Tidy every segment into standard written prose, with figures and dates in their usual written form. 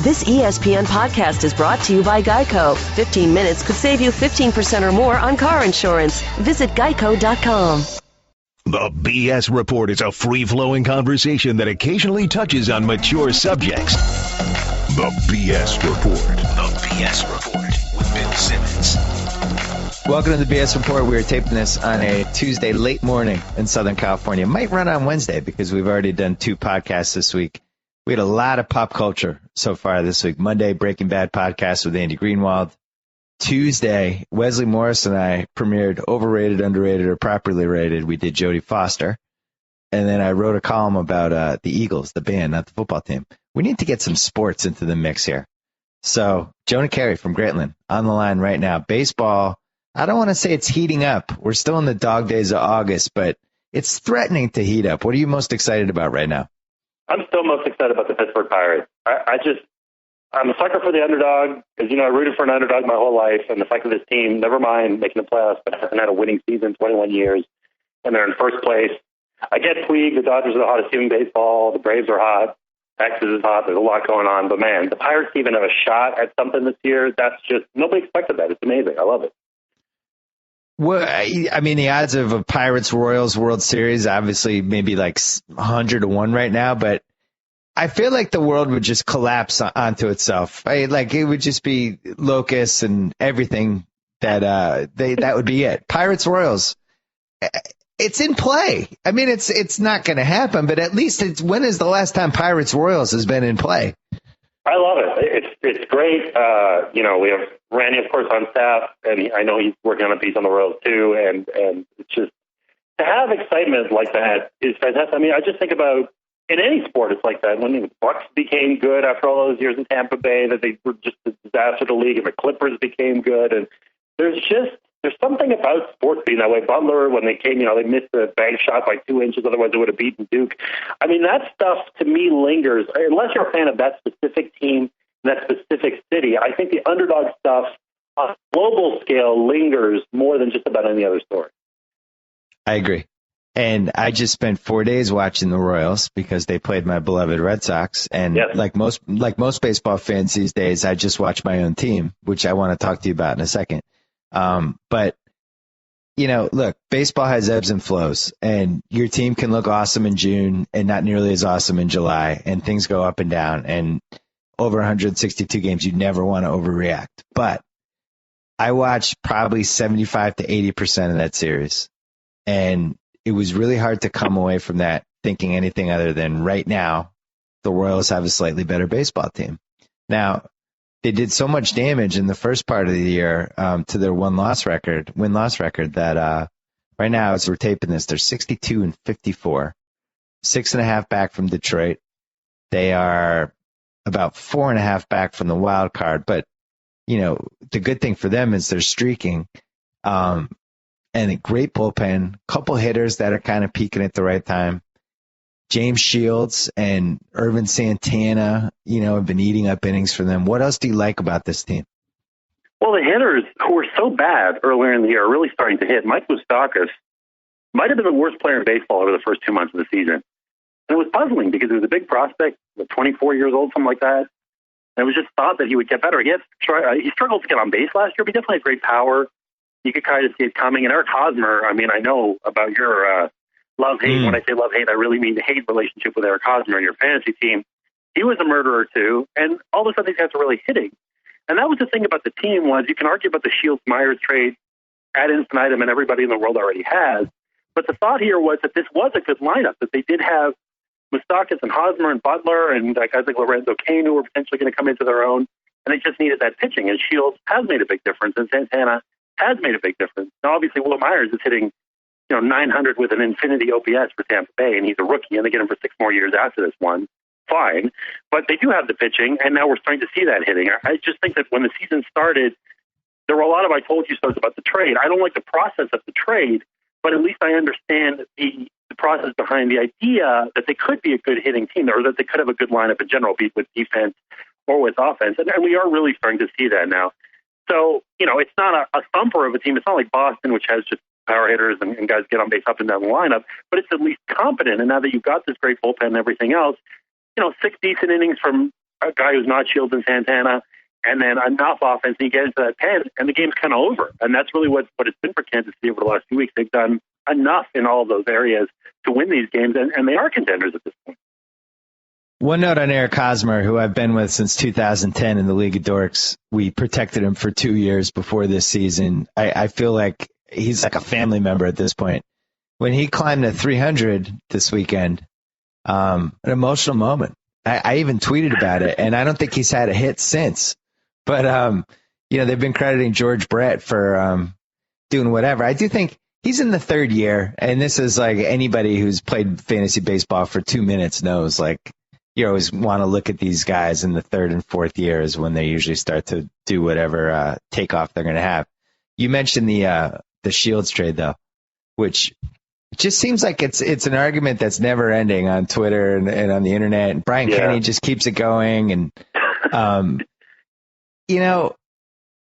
This ESPN podcast is brought to you by Geico. 15 minutes could save you 15% or more on car insurance. Visit geico.com. The BS Report is a free-flowing conversation that occasionally touches on mature subjects. The BS Report. The BS Report with Bill Simmons. Welcome to the BS Report. We are taping this on a Tuesday late morning in Southern California. It might run on Wednesday because we've already done 2 podcasts this week. We had a lot of pop culture so far this week. Monday, Breaking Bad podcast with Andy Greenwald. Tuesday, Wesley Morris and I premiered Overrated, Underrated, or Properly Rated. We did Jodie Foster. And then I wrote a column about the Eagles, the band, not the football team. We need to get some sports into the mix here. So, Jonah Keri from Grantland on the line right now. Baseball, I don't want to say it's heating up. We're still in the dog days of August, but it's threatening to heat up. What are you most excited about right now? I'm still most excited about the Pittsburgh Pirates. I'm a sucker for the underdog. As you know, I rooted for an underdog my whole life, and the fact that this team, never mind making the playoffs, but hasn't had a winning season in 21 years, and they're in first place. I get Puig, the Dodgers are the hottest team in baseball. The Braves are hot. Texas is hot. There's a lot going on. But, man, the Pirates even have a shot at something this year. That's just – nobody expected that. It's amazing. I love it. Well, I mean, the odds of a Pirates-Royals World Series, obviously maybe like 100-1 right now, but I feel like the world would just collapse onto itself. Like it would just be locusts and everything that would be it. Pirates-Royals, it's in play. I mean, it's not going to happen, but at least when is the last time Pirates-Royals has been in play? I love it. It's great. We have Randy, of course, on staff, and I know he's working on a piece on the Royals too. And it's just to have excitement like that is fantastic. I mean, I just think about in any sport, it's like that. When the Bucks became good after all those years in Tampa Bay, that they were just a disaster to the league, and the Clippers became good. And there's something about sports being that way. Butler, when they came, they missed the bank shot by 2 inches, otherwise they would have beaten Duke. I mean, that stuff to me lingers. Unless you're a fan of that specific team, that specific city, I think the underdog stuff on a global scale lingers more than just about any other story. I agree. And I just spent 4 days watching the Royals because they played my beloved Red Sox. And yes, like most baseball fans these days, I just watch my own team, which I want to talk to you about in a second. But look, baseball has ebbs and flows, and your team can look awesome in June and not nearly as awesome in July, and things go up and down. And over 162 games, you never want to overreact. But I watched probably 75 to 80% of that series, and it was really hard to come away from that thinking anything other than right now the Royals have a slightly better baseball team. Now, they did so much damage in the first part of the year to their win-loss record that right now, as we're taping this, they're 62-54, 6.5 back from Detroit. They are about 4.5 back from the wild card. But, the good thing for them is they're streaking. And a great bullpen, couple hitters that are kind of peaking at the right time. James Shields and Irvin Santana, have been eating up innings for them. What else do you like about this team? Well, the hitters who were so bad earlier in the year are really starting to hit. Mike Moustakas might have been the worst player in baseball over the first 2 months of the season. And it was puzzling because he was a big prospect, 24 years old, something like that. And it was just thought that he would get better. He struggled to get on base last year, but he definitely had great power. You could kind of see it coming. And Eric Hosmer, I mean, I know about your love-hate. When I say love-hate, I really mean the hate relationship with Eric Hosmer and your fantasy team. He was a murderer, too. And all of a sudden, these guys are really hitting. And that was the thing about the team was you can argue about the Shields-Myers trade ad infinitum, and everybody in the world already has. But the thought here was that this was a good lineup, that they did have Moustakas and Hosmer and Butler and guys like Lorenzo Cain who were potentially going to come into their own. And they just needed that pitching. And Shields has made a big difference, and Santana has made a big difference. Now, obviously, Will Myers is hitting 900 with an infinity OPS for Tampa Bay, and he's a rookie, and they get him for 6 more years after this one. Fine. But they do have the pitching, and now we're starting to see that hitting. I just think that when the season started, there were a lot of I told you so's about the trade. I don't like the process of the trade, but at least I understand the process behind the idea that they could be a good hitting team, or that they could have a good lineup in general, be it with defense or with offense. And we are really starting to see that now. So, it's not a thumper of a team. It's not like Boston, which has just power hitters and guys get on base up and down the lineup, but it's at least competent. And now that you've got this great bullpen and everything else, 6 decent innings from a guy who's not Shields and Santana, and then enough offense, and you get into that 10, and the game's kind of over. And that's really what it's been for Kansas City over the last 2 weeks. They've done enough in all of those areas to win these games, and they are contenders at this point. One note on Eric Hosmer, who I've been with since 2010 in the League of Dorks. We protected him for 2 years before this season. I feel like he's like a family member at this point. When he climbed to 300 this weekend, an emotional moment. I even tweeted about it, and I don't think he's had a hit since. But, they've been crediting George Brett for doing whatever. I do think he's in the third year, and this is like anybody who's played fantasy baseball for 2 minutes knows, like, you always want to look at these guys in the third and fourth years when they usually start to do whatever takeoff they're going to have. You mentioned the Shields trade, though, which just seems like it's an argument that's never ending on Twitter and on the internet. And Brian Kenny just keeps it going. And,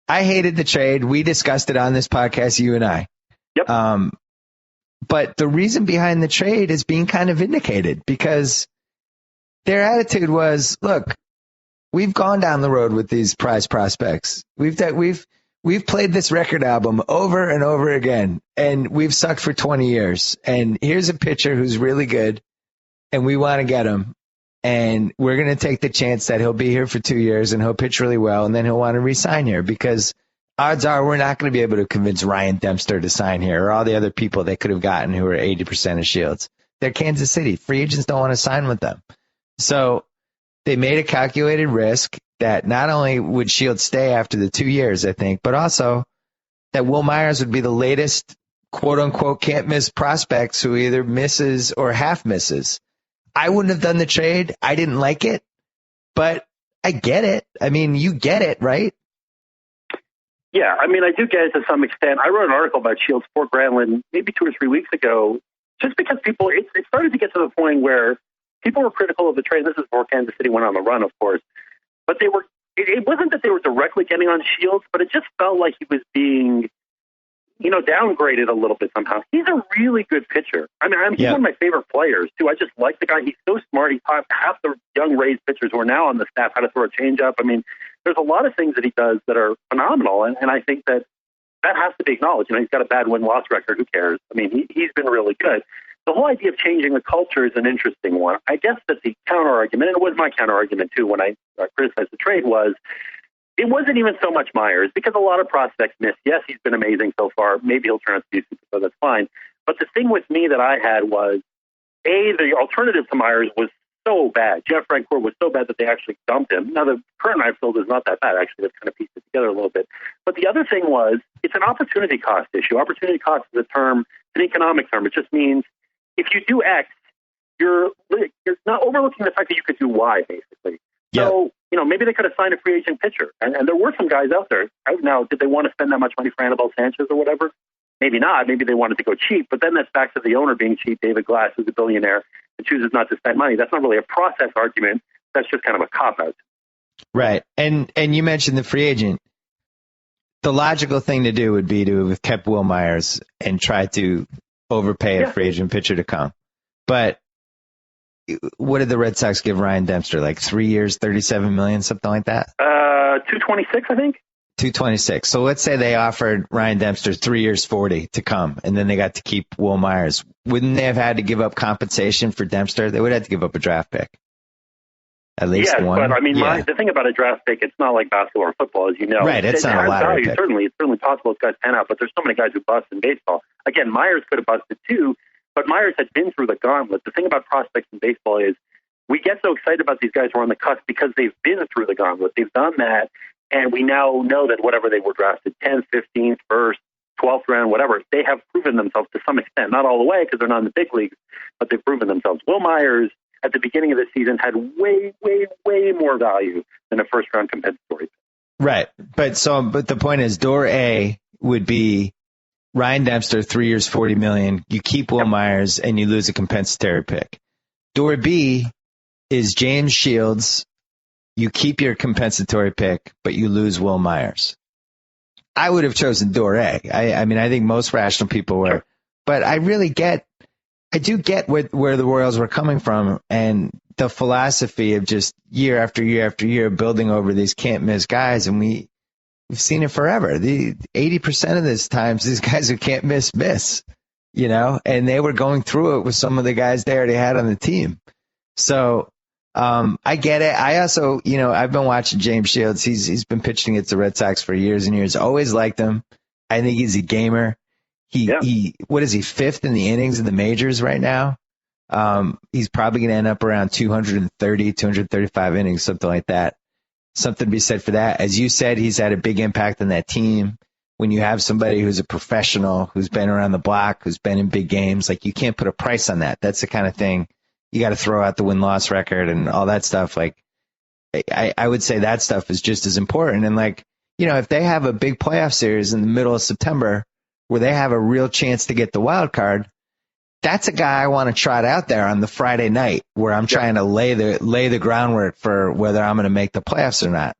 I hated the trade. We discussed it on this podcast, you and I. Yep. But the reason behind the trade is being kind of vindicated because their attitude was, look, we've gone down the road with these prize prospects. We've played this record album over and over again, and we've sucked for 20 years. And here's a pitcher who's really good, and we want to get him. And we're going to take the chance that he'll be here for 2 years, and he'll pitch really well, and then he'll want to re-sign here because odds are we're not going to be able to convince Ryan Dempster to sign here or all the other people they could have gotten who are 80% of Shields. They're Kansas City. Free agents don't want to sign with them. So they made a calculated risk that not only would Shields stay after the 2 years, I think, but also that Will Myers would be the latest quote-unquote can't-miss prospects who either misses or half misses. I wouldn't have done the trade. I didn't like it, but I get it. I mean, you get it, right? Yeah, I mean, I do get it to some extent. I wrote an article about Shields for Granlund maybe 2 or 3 weeks ago, just because it started to get to the point where people were critical of the trade. This is before Kansas City went on the run, of course. But it wasn't that they were directly getting on Shields, but it just felt like he was being, downgraded a little bit somehow. He's a really good pitcher. I mean, he's one of my favorite players, too. I just like the guy. He's so smart. He taught half the young Rays pitchers who are now on the staff how to throw a changeup. I mean, there's a lot of things that he does that are phenomenal, and I think that has to be acknowledged. He's got a bad win-loss record. Who cares? I mean, he's been really good. The whole idea of changing the culture is an interesting one. I guess that the counter-argument, and it was my counter-argument too when I criticized the trade, was it wasn't even so much Myers, because a lot of prospects miss. Yes, he's been amazing so far. Maybe he'll turn out to be a superstar. That's fine. But the thing with me that I had was, the alternative to Myers was so bad. Jeff Francoeur was so bad that they actually dumped him. Now, the current outfield is not that bad, actually. They've kind of pieced it together a little bit. But the other thing was, it's an opportunity cost issue. Opportunity cost is an economic term. It just means if you do X, you're not overlooking the fact that you could do Y, basically. Yep. So, maybe they could have signed a free agent pitcher. And there were some guys out there. Now, did they want to spend that much money for Anibal Sanchez or whatever? Maybe not. Maybe they wanted to go cheap. But then that's back to the owner being cheap. David Glass, who's a billionaire, and chooses not to spend money. That's not really a process argument. That's just kind of a cop-out. Right. And you mentioned the free agent. The logical thing to do would be to have kept Will Myers and try to overpay a free agent pitcher to come. But what did the Red Sox give Ryan Dempster? Like 3 years, $37 million, something like that? 226, I think. 226. So let's say they offered Ryan Dempster 3 years, 40 to come, and then they got to keep Will Myers. Wouldn't they have had to give up compensation for Dempster? They would have to give up a draft pick. At least one. But I mean, the thing about a draft pick, it's not like basketball or football, as you know. Right, it's not a lottery pick. Certainly, it's certainly possible those guys pan out, but there's so many guys who bust in baseball. Again, Myers could have busted too, but Myers had been through the gauntlet. The thing about prospects in baseball is we get so excited about these guys who are on the cusp because they've been through the gauntlet. They've done that, and we now know that whatever they were drafted, 10th, 15th, 1st, 12th round, whatever, they have proven themselves to some extent. Not all the way because they're not in the big leagues, but they've proven themselves. Will Myers, at the beginning of the season, had way, way, way more value than a first-round compensatory. Right. But the point is, door A would be Ryan Dempster, 3 years, $40 million. You keep Will Myers, and you lose a compensatory pick. Door B is James Shields. You keep your compensatory pick, but you lose Will Myers. I would have chosen door A. I mean, I think most rational people were. But I really get I do get where the Royals were coming from and the philosophy of just year after year after year building over these can't miss guys. And we've seen it forever. The 80% of this times, these guys who can't miss, and they were going through it with some of the guys they already had on the team. So, I get it. I also, I've been watching James Shields. He's been pitching against the Red Sox for years and years. Always liked him. I think he's a gamer. What is he, fifth in the innings in the majors right now? He's probably going to end up around 230, 235 innings, something like that. Something to be said for that. As you said, he's had a big impact on that team. When you have somebody who's a professional, who's been around the block, who's been in big games, like you can't put a price on that. That's the kind of thing you got to throw out the win-loss record and all that stuff. Like, I would say that stuff is just as important. And if they have a big playoff series in the middle of September where they have a real chance to get the wild card, that's a guy I want to trot out there on the Friday night where I'm trying to lay the groundwork for whether I'm going to make the playoffs or not.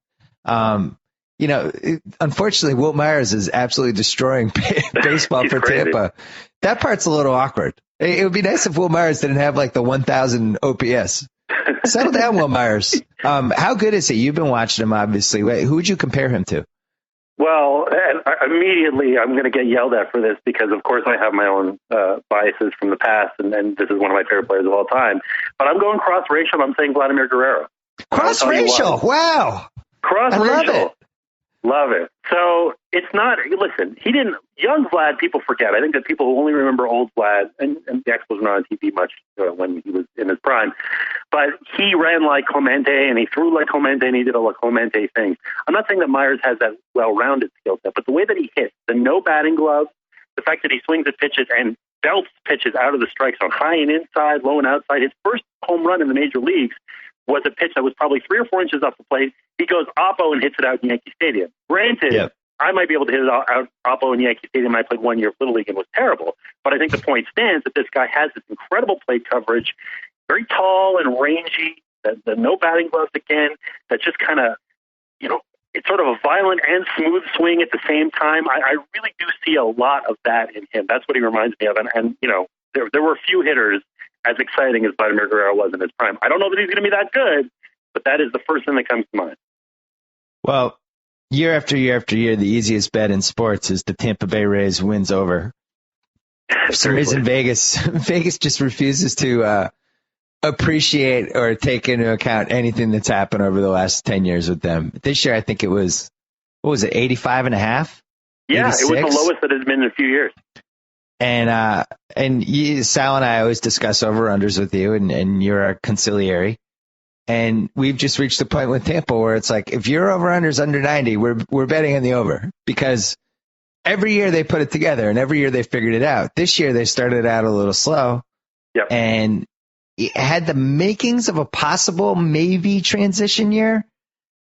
Unfortunately, Will Myers is absolutely destroying baseball for crazy. Tampa. That part's a little awkward. It would be nice if Will Myers didn't have like the 1,000 OPS. Settle down, Will Myers. How good is he? You've been watching him, obviously. Who would you compare him to? Well, immediately I'm going to get yelled at for this because, of course, I have my own biases from the past, and this is one of my favorite players of all time. But I'm going cross-racial. I'm saying Vladimir Guerrero. Cross-racial? Wow. Cross-racial. Love it. So it's not, listen, young Vlad, people forget. I think that people who only remember old Vlad, and the Expos were not on TV much when he was in his prime, but he ran like Clemente and he threw like Clemente and he did all the Clemente things. I'm not saying that Myers has that well-rounded skill set, but the way that he hits, the no batting glove, the fact that he swings at pitches and belts pitches out of the strike zone, high and inside, low and outside. His first home run in the major leagues was a pitch that was probably 3 or 4 inches off the plate. He goes oppo and hits it out in Yankee Stadium. Granted, I might be able to hit it out oppo in Yankee Stadium. I played 1 year of Little League and was terrible. But I think the point stands that this guy has this incredible plate coverage, very tall and rangy, the no batting gloves again, that just kind of, it's sort of a violent and smooth swing at the same time. I really do see a lot of that in him. That's what he reminds me of. And there were a few hitters as exciting as Vladimir Guerrero was in his prime. I don't know that he's going to be that good, but that is the first thing that comes to mind. Well, year after year after year, the easiest bet in sports is the Tampa Bay Rays wins over. For some reason, Vegas just refuses to appreciate or take into account anything that's happened over the last 10 years with them. This year, I think it was, 85.5? Yeah, 86? It was the lowest that it's been in a few years. And Sal and I always discuss over-unders with you, and you're a conciliary. And we've just reached the point with Tampa where it's like, if your over-under's under 90, we're betting on the over. Because every year they put it together, and every year they figured it out. This year they started out a little slow. Yep. And it had the makings of a possible maybe transition year.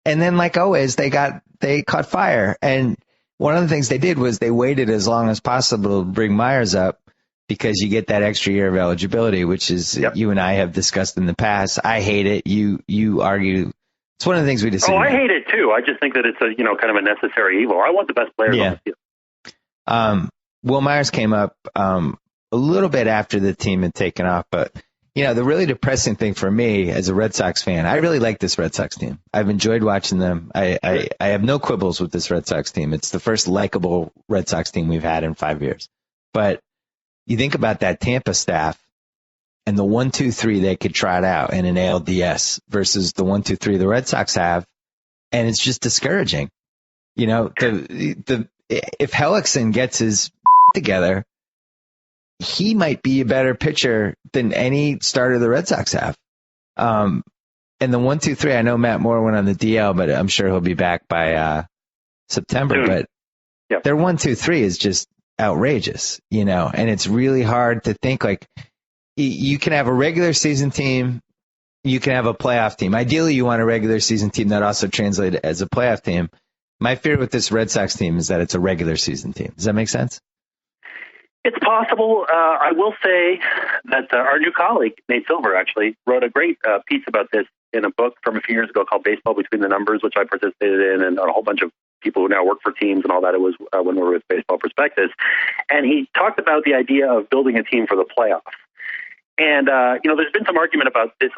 And then, like always, they caught fire. And one of the things they did was they waited as long as possible to bring Myers up because you get that extra year of eligibility, which is you and I have discussed in the past. I hate it. You argue. It's one of the things we disagree. Oh, I hate it too. I just think that it's a kind of a necessary evil. I want the best players on the field. Will Myers came up a little bit after the team had taken off, but the really depressing thing for me as a Red Sox fan, I really like this Red Sox team. I've enjoyed watching them. I have no quibbles with this Red Sox team. It's the first likable Red Sox team we've had in 5 years. But you think about that Tampa staff and the 1-2-3 they could trot out in an ALDS versus the 1-2-3 the Red Sox have, and it's just discouraging. If Hellickson gets his together, he might be a better pitcher than any starter the Red Sox have. And the 1-2-3, I know Matt Moore went on the DL, but I'm sure he'll be back by September. But their 1-2-3 is just outrageous, and it's really hard to think like you can have a regular season team, you can have a playoff team. Ideally, you want a regular season team that also translates as a playoff team. My fear with this Red Sox team is that it's a regular season team. Does that make sense? It's possible. I will say that our new colleague, Nate Silver, actually wrote a great piece about this in a book from a few years ago called Baseball Between the Numbers, which I participated in, and a whole bunch of people who now work for teams and all that. It was when we were with Baseball Prospectus. And he talked about the idea of building a team for the playoffs. And, there's been some argument about this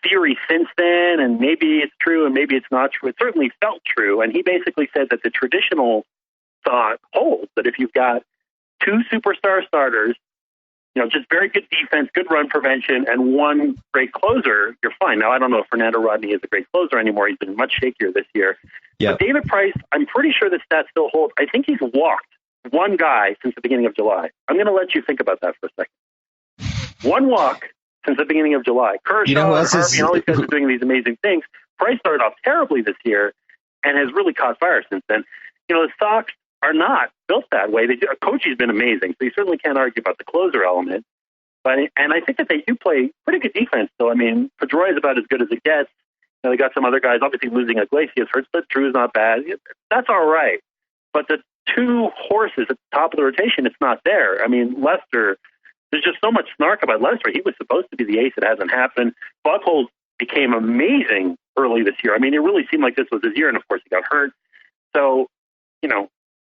theory since then, and maybe it's true and maybe it's not true. It certainly felt true. And he basically said that the traditional thought holds, that if you've got two superstar starters, just very good defense, good run prevention, and one great closer, you're fine. Now, I don't know if Fernando Rodney is a great closer anymore. He's been much shakier this year. Yep. But David Price, I'm pretty sure the stat still holds. I think he's walked one guy since the beginning of July. I'm going to let you think about that for a second. One walk since the beginning of July. Kershaw and Harvey and all these guys are doing these amazing things. Price started off terribly this year and has really caught fire since then. The Sox are not built that way. Kochi's been amazing, so you certainly can't argue about the closer element. And I think that they do play pretty good defense, though. I mean, Pedroia is about as good as it gets. They got some other guys. Obviously, losing Iglesias hurts, but Drew's not bad. That's all right. But the two horses at the top of the rotation, it's not there. I mean, Lester, there's just so much snark about Lester. He was supposed to be the ace. It hasn't happened. Buchholz became amazing early this year. I mean, it really seemed like this was his year, and of course he got hurt. So,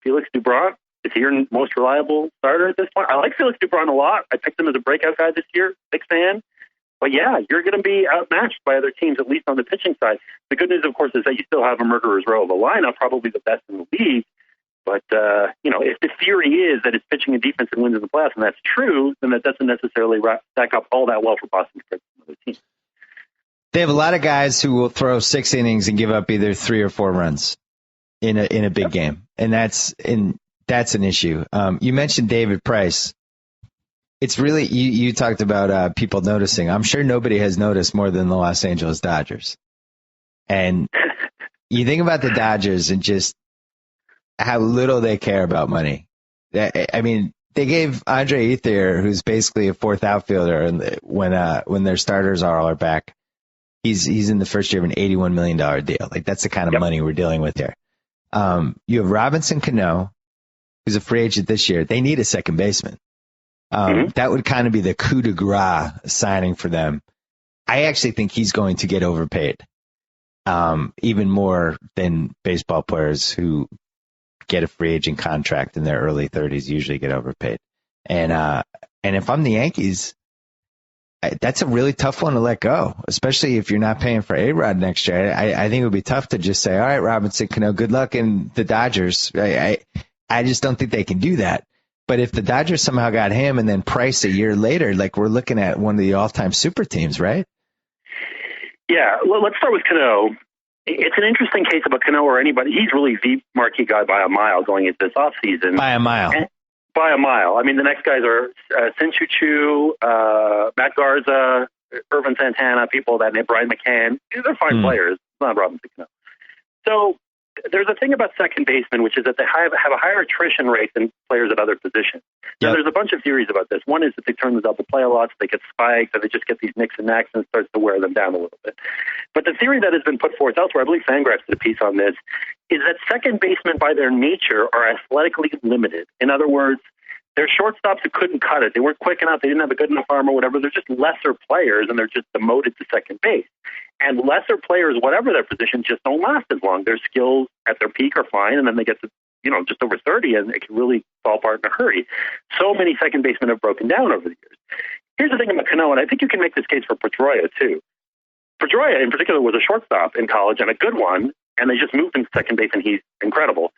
Felix Dubron, is he your most reliable starter at this point? I like Felix Dubron a lot. I picked him as a breakout guy this year. Big fan. But yeah, you're going to be outmatched by other teams, at least on the pitching side. The good news, of course, is that you still have a murderer's row of a lineup, probably the best in the league. But, if the theory is that it's pitching and defense and wins in the playoffs, and that's true, then that doesn't necessarily stack up all that well for Boston compared to other teams. They have a lot of guys who will throw 6 innings and give up either 3 or 4 runs in a big game. And that's an issue. You mentioned David Price. It's really, you talked about people noticing. I'm sure nobody has noticed more than the Los Angeles Dodgers. And you think about the Dodgers and just how little they care about money. I mean, they gave Andre Ethier, who's basically a fourth outfielder, and when their starters are back, he's in the first year of an $81 million deal. Like, that's the kind of money we're dealing with here. You have Robinson Cano, who's a free agent this year. They need a second baseman. That would kind of be the coup de grace signing for them. I actually think he's going to get overpaid, even more than baseball players who get a free agent contract in their early 30s usually get overpaid. And if I'm the Yankees, that's a really tough one to let go, especially if you're not paying for A-Rod next year. I think it would be tough to just say, all right, Robinson Cano, good luck in the Dodgers. I just don't think they can do that. But if the Dodgers somehow got him and then Price a year later, like, we're looking at one of the all-time super teams, right? Yeah, well, let's start with Cano. It's an interesting case about Cano or anybody. He's really the marquee guy by a mile going into this offseason. By a mile. By a mile. I mean, the next guys are Sin-Soo Choo, Matt Garza, Irvin Santana, people that name, Brian McCann. These are fine players. It's not Robinson Cano. So there's a thing about second basemen, which is that they have a higher attrition rate than players at other positions. Now, there's a bunch of theories about this. One is that they turn the double play a lot, so they get spiked, and they just get these nicks and knacks, and it starts to wear them down a little bit. But the theory that has been put forth elsewhere, I believe Fangraphs did a piece on this, is that second basemen by their nature are athletically limited. In other words, they're shortstops who couldn't cut it. They weren't quick enough. They didn't have a good enough arm or whatever. They're just lesser players, and they're just demoted to second base. And lesser players, whatever their position, just don't last as long. Their skills at their peak are fine, and then they get to, just over 30, and it can really fall apart in a hurry. So many second basemen have broken down over the years. Here's the thing about Cano, and I think you can make this case for Pedroia, too. Pedroia, in particular, was a shortstop in college, and a good one, and they just moved him to second base, and he's incredible.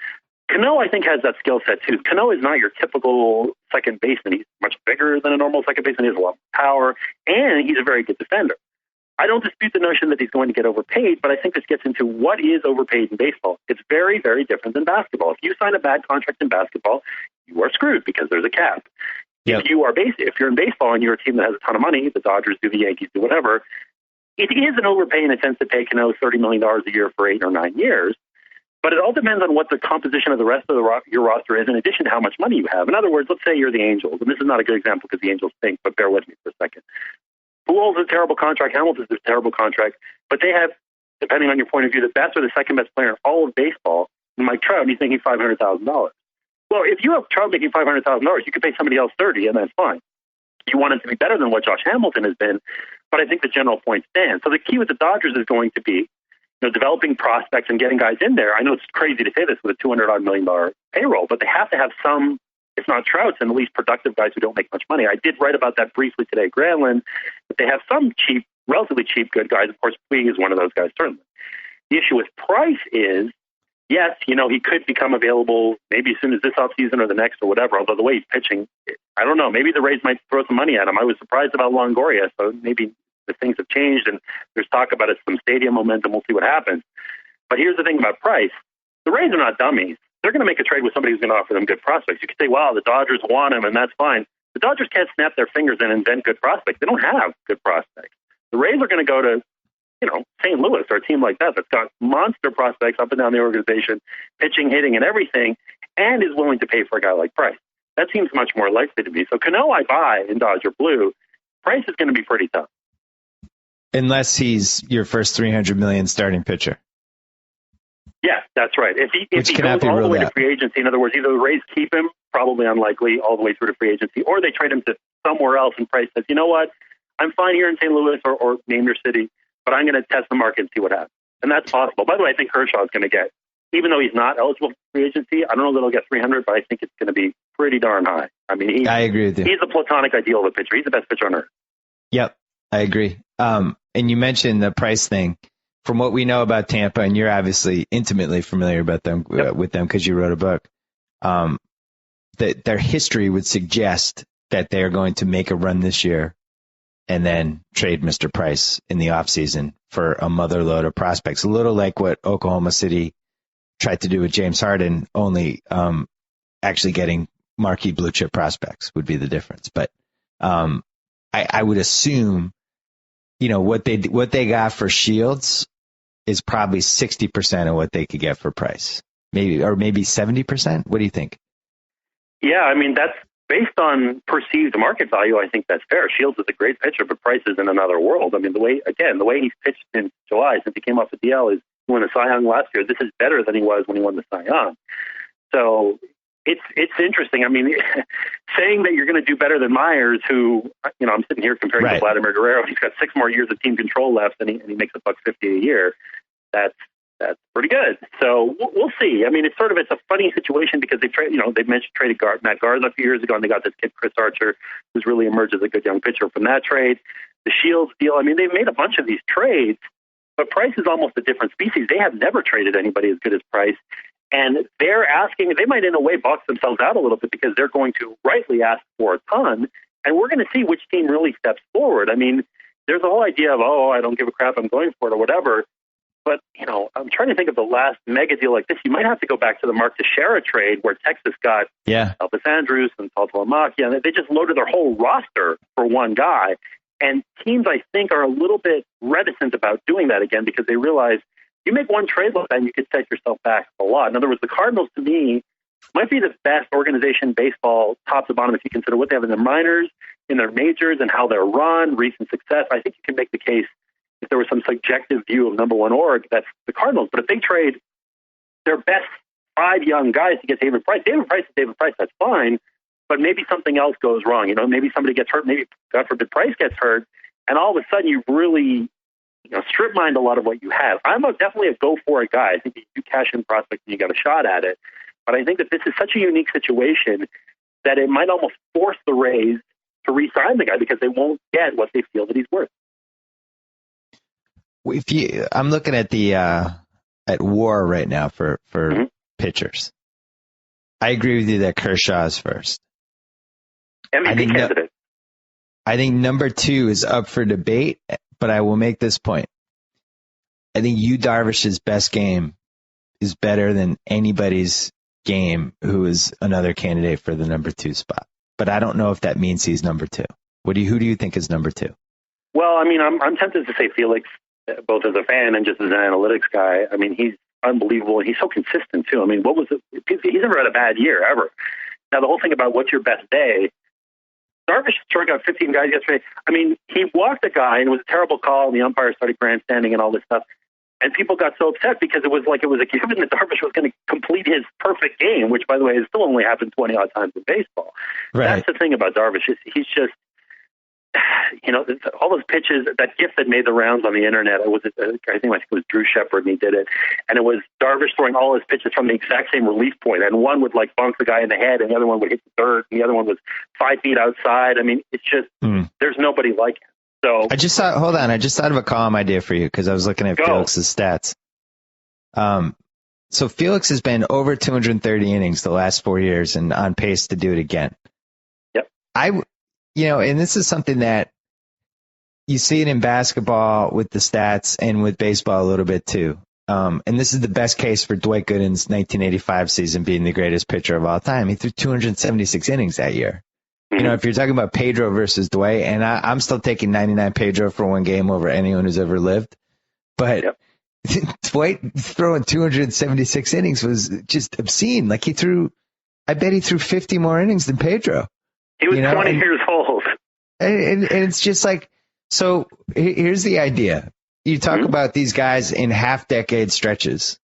Cano, I think, has that skill set, too. Cano is not your typical second baseman. He's much bigger than a normal second baseman. He has a lot of power, and he's a very good defender. I don't dispute the notion that he's going to get overpaid, but I think this gets into what is overpaid in baseball. It's very, very different than basketball. If you sign a bad contract in basketball, you are screwed because there's a cap. Yep. If you're in baseball and you're a team that has a ton of money, the Dodgers do, the Yankees do, whatever, it is an overpay in a sense to pay Cano $30 million a year for 8 or 9 years. But it all depends on what the composition of the rest of your roster is, in addition to how much money you have. In other words, let's say you're the Angels, and this is not a good example because the Angels stink, but bear with me for a second. Pujols is a terrible contract. Hamilton's a terrible contract. But they have, depending on your point of view, the best or the second best player in all of baseball, and Mike Trout, and he's making $500,000. Well, if you have Trout making $500,000, you could pay somebody else $30,000, and that's fine. You want it to be better than what Josh Hamilton has been, but I think the general point stands. So the key with the Dodgers is going to be developing prospects and getting guys in there. I know it's crazy to say this with a $200 million payroll, but they have to have some if not Trouts, and at least productive guys who don't make much money. I did write about that briefly today, Granlund, but they have some cheap, relatively cheap good guys. Of course, Puig is one of those guys, certainly. The issue with Price is, yes, he could become available maybe as soon as this offseason or the next or whatever, although the way he's pitching, I don't know. Maybe the Rays might throw some money at him. I was surprised about Longoria, so maybe the things have changed, and there's talk about some stadium momentum. We'll see what happens. But here's the thing about Price. The Rays are not dummies. They're going to make a trade with somebody who's going to offer them good prospects. You could say, wow, the Dodgers want him, and that's fine. The Dodgers can't snap their fingers and invent good prospects. They don't have good prospects. The Rays are going to go to, St. Louis or a team like that that's got monster prospects up and down the organization, pitching, hitting, and everything, and is willing to pay for a guy like Price. That seems much more likely to me. So Cano I buy in Dodger Blue. Price is going to be pretty tough. Unless he's your first $300 million starting pitcher. Yeah, that's right. If he goes all the way to free agency, in other words, either the Rays keep him, probably unlikely, all the way through to free agency, or they trade him to somewhere else and Price says, you know what, I'm fine here in St. Louis or name your city, but I'm going to test the market and see what happens. And that's possible. By the way, I think Kershaw is going to get, even though he's not eligible for free agency, I don't know that he'll get 300, but I think it's going to be pretty darn high. I mean, I agree with you. He's the platonic ideal of a pitcher. He's the best pitcher on earth. Yep, I agree. And you mentioned the Price thing. From what we know about Tampa, and you're obviously intimately familiar about them with them because you wrote a book, that their history would suggest that they are going to make a run this year and then trade Mr. Price in the offseason for a motherload of prospects. A little like what Oklahoma City tried to do with James Harden, only actually getting marquee blue chip prospects would be the difference. But I would assume, what they got for Shields is probably 60% of what they could get for Price, maybe 70%. What do you think? Yeah, I mean, that's based on perceived market value. I think that's fair. Shields is a great pitcher, but Price is in another world. I mean, the way he's pitched in July since he came off the DL is he won the Cy Young last year. This is better than he was when he won the Cy Young. So it's interesting. I mean, saying that you're going to do better than Myers, who, I'm sitting here comparing to Vladimir Guerrero. He's got 6 more years of team control left, and he makes $150 a year. That's pretty good. So we'll see. I mean, it's a funny situation because they traded Matt Garza a few years ago, and they got this kid Chris Archer, who's really emerged as a good young pitcher from that trade. The Shields deal. I mean, they've made a bunch of these trades, but Price is almost a different species. They have never traded anybody as good as Price. And they're asking, they might in a way box themselves out a little bit because they're going to rightly ask for a ton. And we're going to see which team really steps forward. I mean, there's the whole idea of, I don't give a crap, I'm going for it or whatever. But, I'm trying to think of the last mega deal like this. You might have to go back to the Mark Teixeira trade where Texas got Elvis Andrus and Saltalamacchia. And they just loaded their whole roster for one guy. And teams, I think, are a little bit reticent about doing that again because they realize you make one trade like that and you could set yourself back a lot. In other words, the Cardinals, to me, might be the best organization in baseball, top to bottom, if you consider what they have in their minors, in their majors, and how they're run, recent success. I think you can make the case, if there was some subjective view of number one org, that's the Cardinals. But if they trade their best 5 young guys to get David Price, that's fine. But maybe something else goes wrong. Maybe somebody gets hurt. Maybe, God forbid, Price gets hurt. And all of a sudden, you've really strip mined a lot of what you have. I'm definitely a go for it guy. I think you cash in prospects and you got a shot at it. But I think that this is such a unique situation that it might almost force the Rays to re-sign the guy because they won't get what they feel that he's worth. I'm looking at the at WAR right now for pitchers. I agree with you that Kershaw is first. MVP candidate. I think number 2 is up for debate, but I will make this point. I think Yu Darvish's best game is better than anybody's game who is another candidate for the number 2 spot. But I don't know if that means he's number 2. Who do you think is number 2? Well, I mean, I'm tempted to say Felix, both as a fan and just as an analytics guy. I mean, he's unbelievable, and he's so consistent, too. I mean, what was it? He's never had a bad year, ever. Now, the whole thing about what's your best day, Darvish struck out 15 guys yesterday. I mean, he walked a guy, and it was a terrible call, and the umpire started grandstanding and all this stuff. And people got so upset because it was a given that Darvish was going to complete his perfect game, which, by the way, has still only happened 20-odd times in baseball. Right. That's the thing about Darvish. He's just all those pitches, that GIF that made the rounds on the internet, I think it was Drew Shepard, and he did it. And it was Darvish throwing all his pitches from the exact same release point. And one would like bunk the guy in the head, and the other one would hit the dirt, and the other one was 5 feet outside. I mean, it's just, there's nobody like him. So I just thought of a column idea for you because I was looking at Felix's stats. So Felix has been over 230 innings the last 4 years and on pace to do it again. Yep. And this is something that you see it in basketball with the stats and with baseball a little bit too. And this is the best case for Dwight Gooden's 1985 season being the greatest pitcher of all time. He threw 276 innings that year. Mm-hmm. If you're talking about Pedro versus Dwight, and I'm still taking 99 Pedro for one game over anyone who's ever lived. But Dwight throwing 276 innings was just obscene. Like I bet he threw 50 more innings than Pedro. He was 20 years old. And it's just like, so here's the idea. You talk about these guys in half-decade stretches.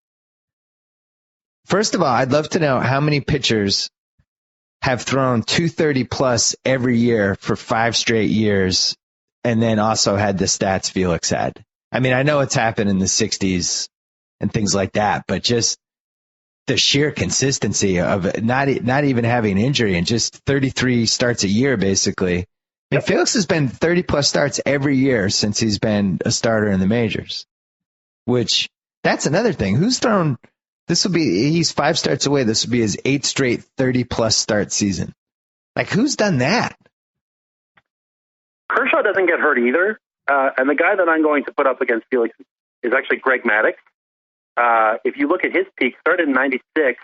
First of all, I'd love to know how many pitchers have thrown 230-plus every year for 5 straight years and then also had the stats Felix had. I mean, I know it's happened in the 60s and things like that, but just the sheer consistency of not even having injury and just 33 starts a year, basically. And Felix has been 30-plus starts every year since he's been a starter in the majors, which that's another thing. He's 5 starts away. This will be his 8th straight 30-plus start season. Like, who's done that? Kershaw doesn't get hurt either. And the guy that I'm going to put up against Felix is actually Greg Maddux. If you look at his peak, started in 96.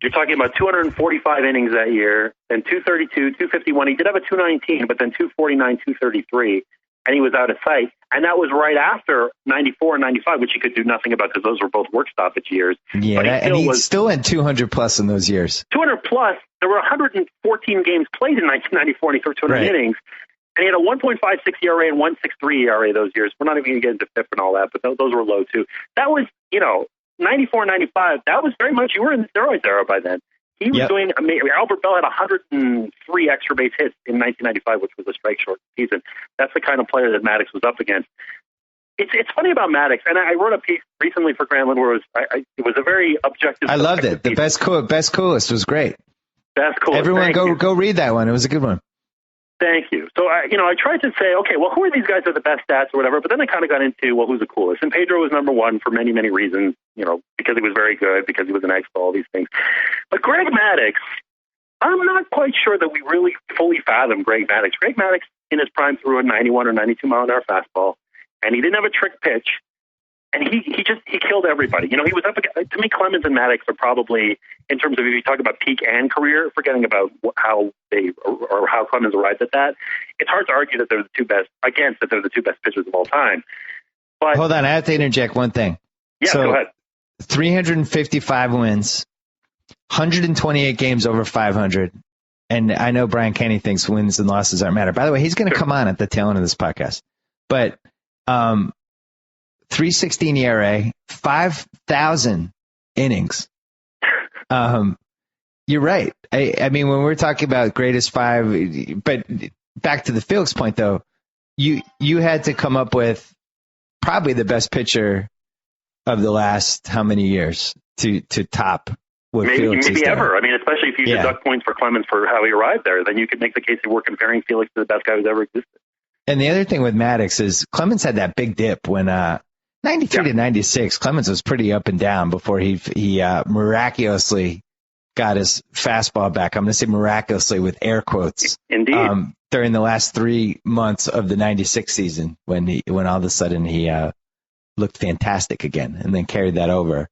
You're talking about 245 innings that year, then 232, 251. He did have a 219, but then 249, 233, and he was out of sight. And that was right after 94 and 95, which he could do nothing about because those were both work stoppage years. Yeah, and he still had 200-plus in those years. 200-plus. There were 114 games played in 1994, and he threw 200 innings. And he had a 1.56 ERA and 1.63 ERA those years. We're not even going to get into FIP and all that, but those were low too. That was, 94, 95. That was very much, you were in the steroids era by then. He was doing amazing. Albert Bell had 103 extra base hits in 1995, which was a strike short season. That's the kind of player that Maddux was up against. It's funny about Maddux, and I wrote a piece recently for Grantland where it was a very objective. I loved it. The best coolest was great. Best coolest. Everyone go read that one. It was a good one. Thank you. So, I tried to say, okay, well, who are these guys with the best stats or whatever? But then I kind of got into, well, who's the coolest? And Pedro was number one for many, many reasons, because he was very good, because he was an expert, all these things. But Greg Maddux, I'm not quite sure that we really fully fathom Greg Maddux. Greg Maddux in his prime threw a 91 or 92 mile an hour fastball, and he didn't have a trick pitch. And he killed everybody. He was up against, to me, Clemens and Maddux are probably, in terms of if you talk about peak and career, forgetting about how Clemens arrived at that, it's hard to argue that they're the two best pitchers of all time. But hold on, I have to interject one thing. Yeah, go ahead. 355 wins, 128 games over 500. And I know Brian Kenny thinks wins and losses aren't matter. By the way, he's going to come on at the tail end of this podcast. But 3.16 ERA, 5,000 innings. You're right. I mean, when we're talking about greatest 5, but back to the Felix point, though, you had to come up with probably the best pitcher of the last how many years to top what Felix maybe is ever. I mean, especially if you deduct points for Clemens for how he arrived there, then you could make the case that we're comparing Felix to the best guy who's ever existed. And the other thing with Maddux is Clemens had that big dip when 93 to 96, Clemens was pretty up and down before he miraculously got his fastball back. I'm going to say miraculously with air quotes. Indeed. During the last 3 months of the 96 season when all of a sudden he looked fantastic again and then carried that over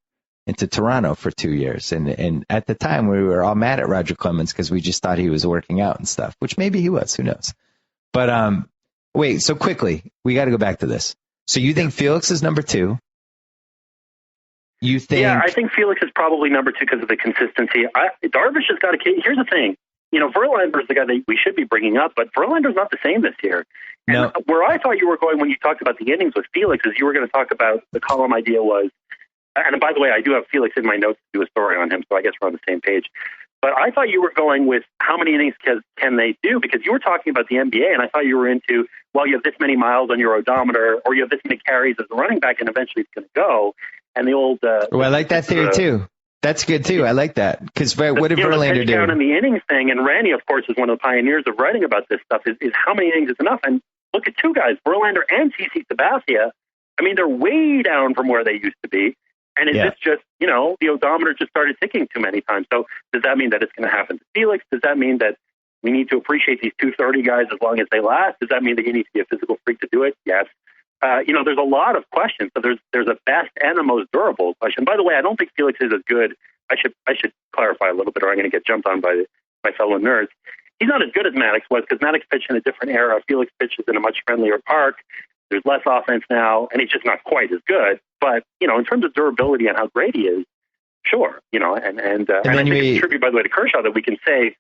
into Toronto for 2 years. And at the time we were all mad at Roger Clemens because we just thought he was working out and stuff, which maybe he was, who knows. But wait, so quickly, we got to go back to this. So you think Felix is number 2? Yeah, I think Felix is probably number 2 because of the consistency. Darvish has got here's the thing. Verlander's the guy that we should be bringing up, but Verlander's not the same this year. And where I thought you were going when you talked about the innings with Felix is you were going to talk about the column idea was, and by the way, I do have Felix in my notes to do a story on him, so I guess we're on the same page. But I thought you were going with how many innings can they do, because you were talking about the NBA, and I thought you were into, well, you have this many miles on your odometer, or you have this many carries as a running back, and eventually it's going to go. And the old... I like that theory, too. That's good, too. I like that. Because what did Verlander do? The the innings thing, and Randy, of course, is one of the pioneers of writing about this stuff, is how many innings is enough. And look at two guys, Verlander and CC Sabathia. I mean, they're way down from where they used to be. And it's just, the odometer just started ticking too many times. So does that mean that it's going to happen to Felix? Does that mean that we need to appreciate these 230 guys as long as they last? Does that mean that you need to be a physical freak to do it? Yes. There's a lot of questions. So there's a best and a most durable question. By the way, I don't think Felix is as good. I should clarify a little bit, or I'm going to get jumped on by my fellow nerds. He's not as good as Maddox was, because Maddox pitched in a different era. Felix pitches in a much friendlier park. There's less offense now, and he's just not quite as good. But, in terms of durability and how great he is, sure. And I think it's a tribute, by the way, to Kershaw that we can say,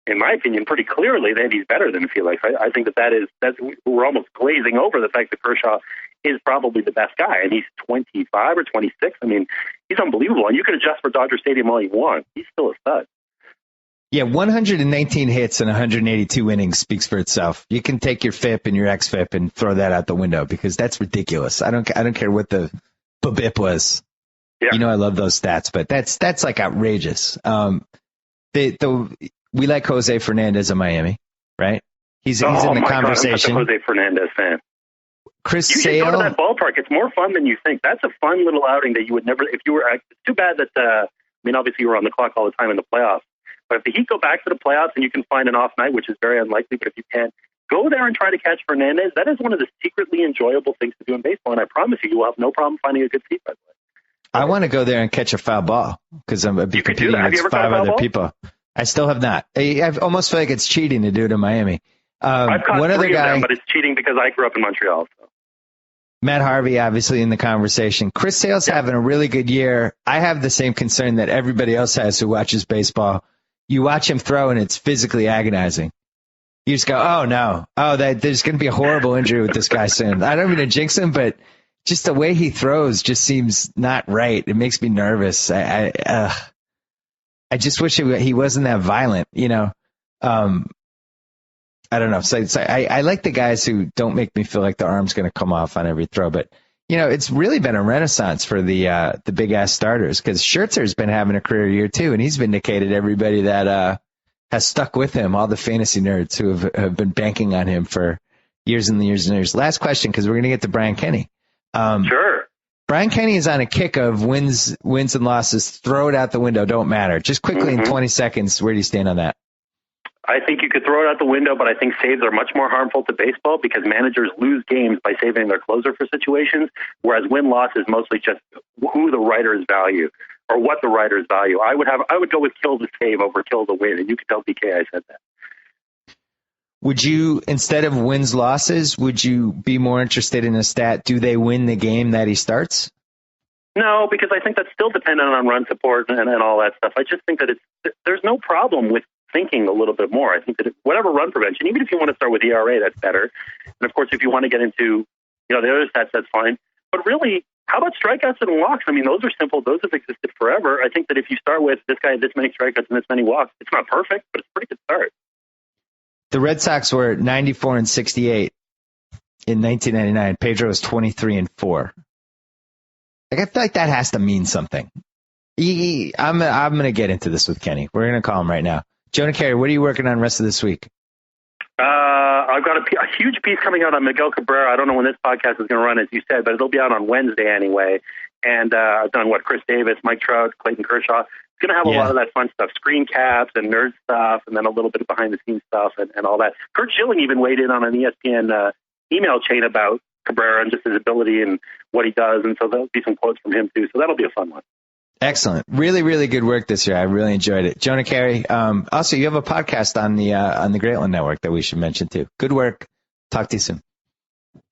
in my opinion, pretty clearly that he's better than Felix. I think that's we're almost glazing over the fact that Kershaw is probably the best guy, and he's 25 or 26. I mean, he's unbelievable, and you can adjust for Dodger Stadium all you want. He's still a stud. Yeah, 119 hits and 182 innings speaks for itself. You can take your FIP and your XFIP and throw that out the window, because that's ridiculous. I don't care what the BIP was. Yeah. I love those stats, but that's like outrageous. We like Jose Fernandez in Miami, right? He's in the conversation. I'm a Jose Fernandez fan. Chris Sale. You should go to that ballpark. It's more fun than you think. That's a fun little outing that you would never. If you were, it's too bad that. Obviously you were on the clock all the time in the playoffs. But if the Heat go back to the playoffs and you can find an off night, which is very unlikely, but if you can, go there and try to catch Fernandez. That is one of the secretly enjoyable things to do in baseball, and I promise you will have no problem finding a good seat, by the way. I want to go there and catch a foul ball, because I'm competing against 5 other people. I still have not. I almost feel like it's cheating to do it in Miami. I've caught one other guy, of them, but it's cheating because I grew up in Montreal. So. Matt Harvey, obviously, in the conversation. Chris Sale's having a really good year. I have the same concern that everybody else has who watches baseball. You watch him throw, and it's physically agonizing. You just go, oh, no. Oh, there's going to be a horrible injury with this guy soon. I don't mean to jinx him, but just the way he throws just seems not right. It makes me nervous. I just wish he wasn't that violent, I don't know. So I like the guys who don't make me feel like the arm's going to come off on every throw. But, it's really been a renaissance for the big-ass starters, because Scherzer's been having a career year, too, and he's vindicated everybody that has stuck with him, all the fantasy nerds who have been banking on him for years and years and years. Last question, because we're going to get to Brian Kenny. Sure. Brian Kenny is on a kick of wins and losses. Throw it out the window. Don't matter. Just quickly in 20 seconds, where do you stand on that? I think you could throw it out the window, but I think saves are much more harmful to baseball, because managers lose games by saving their closer for situations, whereas win-loss is mostly just who the writers value or what the writers value. I would go with kill to save over kill to win, and you could tell BK I said that. Would you, instead of wins-losses, would you be more interested in a stat, do they win the game that he starts? No, because I think that's still dependent on run support and all that stuff. I just think that there's no problem with thinking a little bit more. I think that whatever run prevention, even if you want to start with ERA, that's better. And of course, if you want to get into the other stats, that's fine. But really, how about strikeouts and walks? I mean, those are simple. Those have existed forever. I think that if you start with this guy had this many strikeouts and this many walks, it's not perfect, but it's a pretty good start. The Red Sox were 94 and 68 in 1999. Pedro was 23 and 4. Like, I feel like that has to mean something. I'm going to get into this with Kenny. We're going to call him right now. Jonah Keri, what are you working on the rest of this week? I've got a huge piece coming out on Miguel Cabrera. I don't know when this podcast is going to run, as you said, but it'll be out on Wednesday anyway. And I've done Chris Davis, Mike Trout, Clayton Kershaw. It's going to have a lot of that fun stuff, screen caps and nerd stuff, and then a little bit of behind-the-scenes stuff and all that. Kurt Schilling even weighed in on an ESPN email chain about Cabrera and just his ability and what he does, and so there'll be some quotes from him, too. So that'll be a fun one. Excellent. Really, really good work this year. I really enjoyed it. Jonah Keri, also, you have a podcast on the Greatland Network that we should mention, too. Good work. Talk to you soon.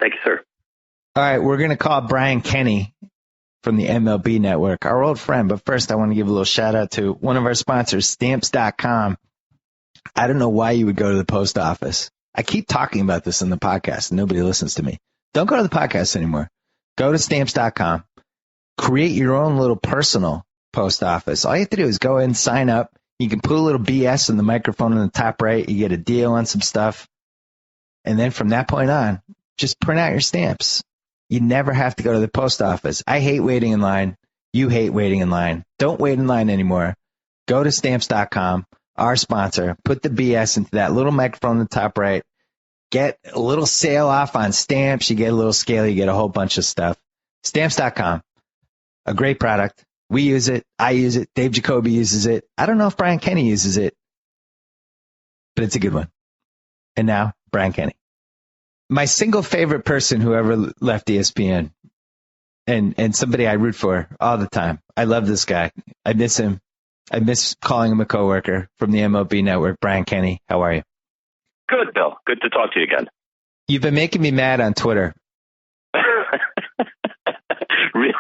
Thank you, sir. All right, we're going to call Brian Kenny from the MLB Network, our old friend. But first, I want to give a little shout-out to one of our sponsors, Stamps.com. I don't know why you would go to the post office. I keep talking about this in the podcast, and nobody listens to me. Don't go to the podcast anymore. Go to Stamps.com. Create your own little personal post office. All you have to do is go and sign up. You can put a little BS in the microphone in the top right. You get a deal on some stuff. And then from that point on, just print out your stamps. You never have to go to the post office. I hate waiting in line. You hate waiting in line. Don't wait in line anymore. Go to stamps.com, our sponsor. Put the BS into that little microphone in the top right. Get a little sale off on stamps. You get a little scale. You get a whole bunch of stuff. Stamps.com, a great product. We use it. I use it. Dave Jacoby uses it. I don't know if Brian Kenny uses it, but it's a good one. And now, Brian Kenny. My single favorite person who ever left ESPN, and somebody I root for all the time. I love this guy. I miss him. I miss calling him a coworker from the MLB Network. Brian Kenny, how are you? Good, Bill. Good to talk to you again. You've been making me mad on Twitter.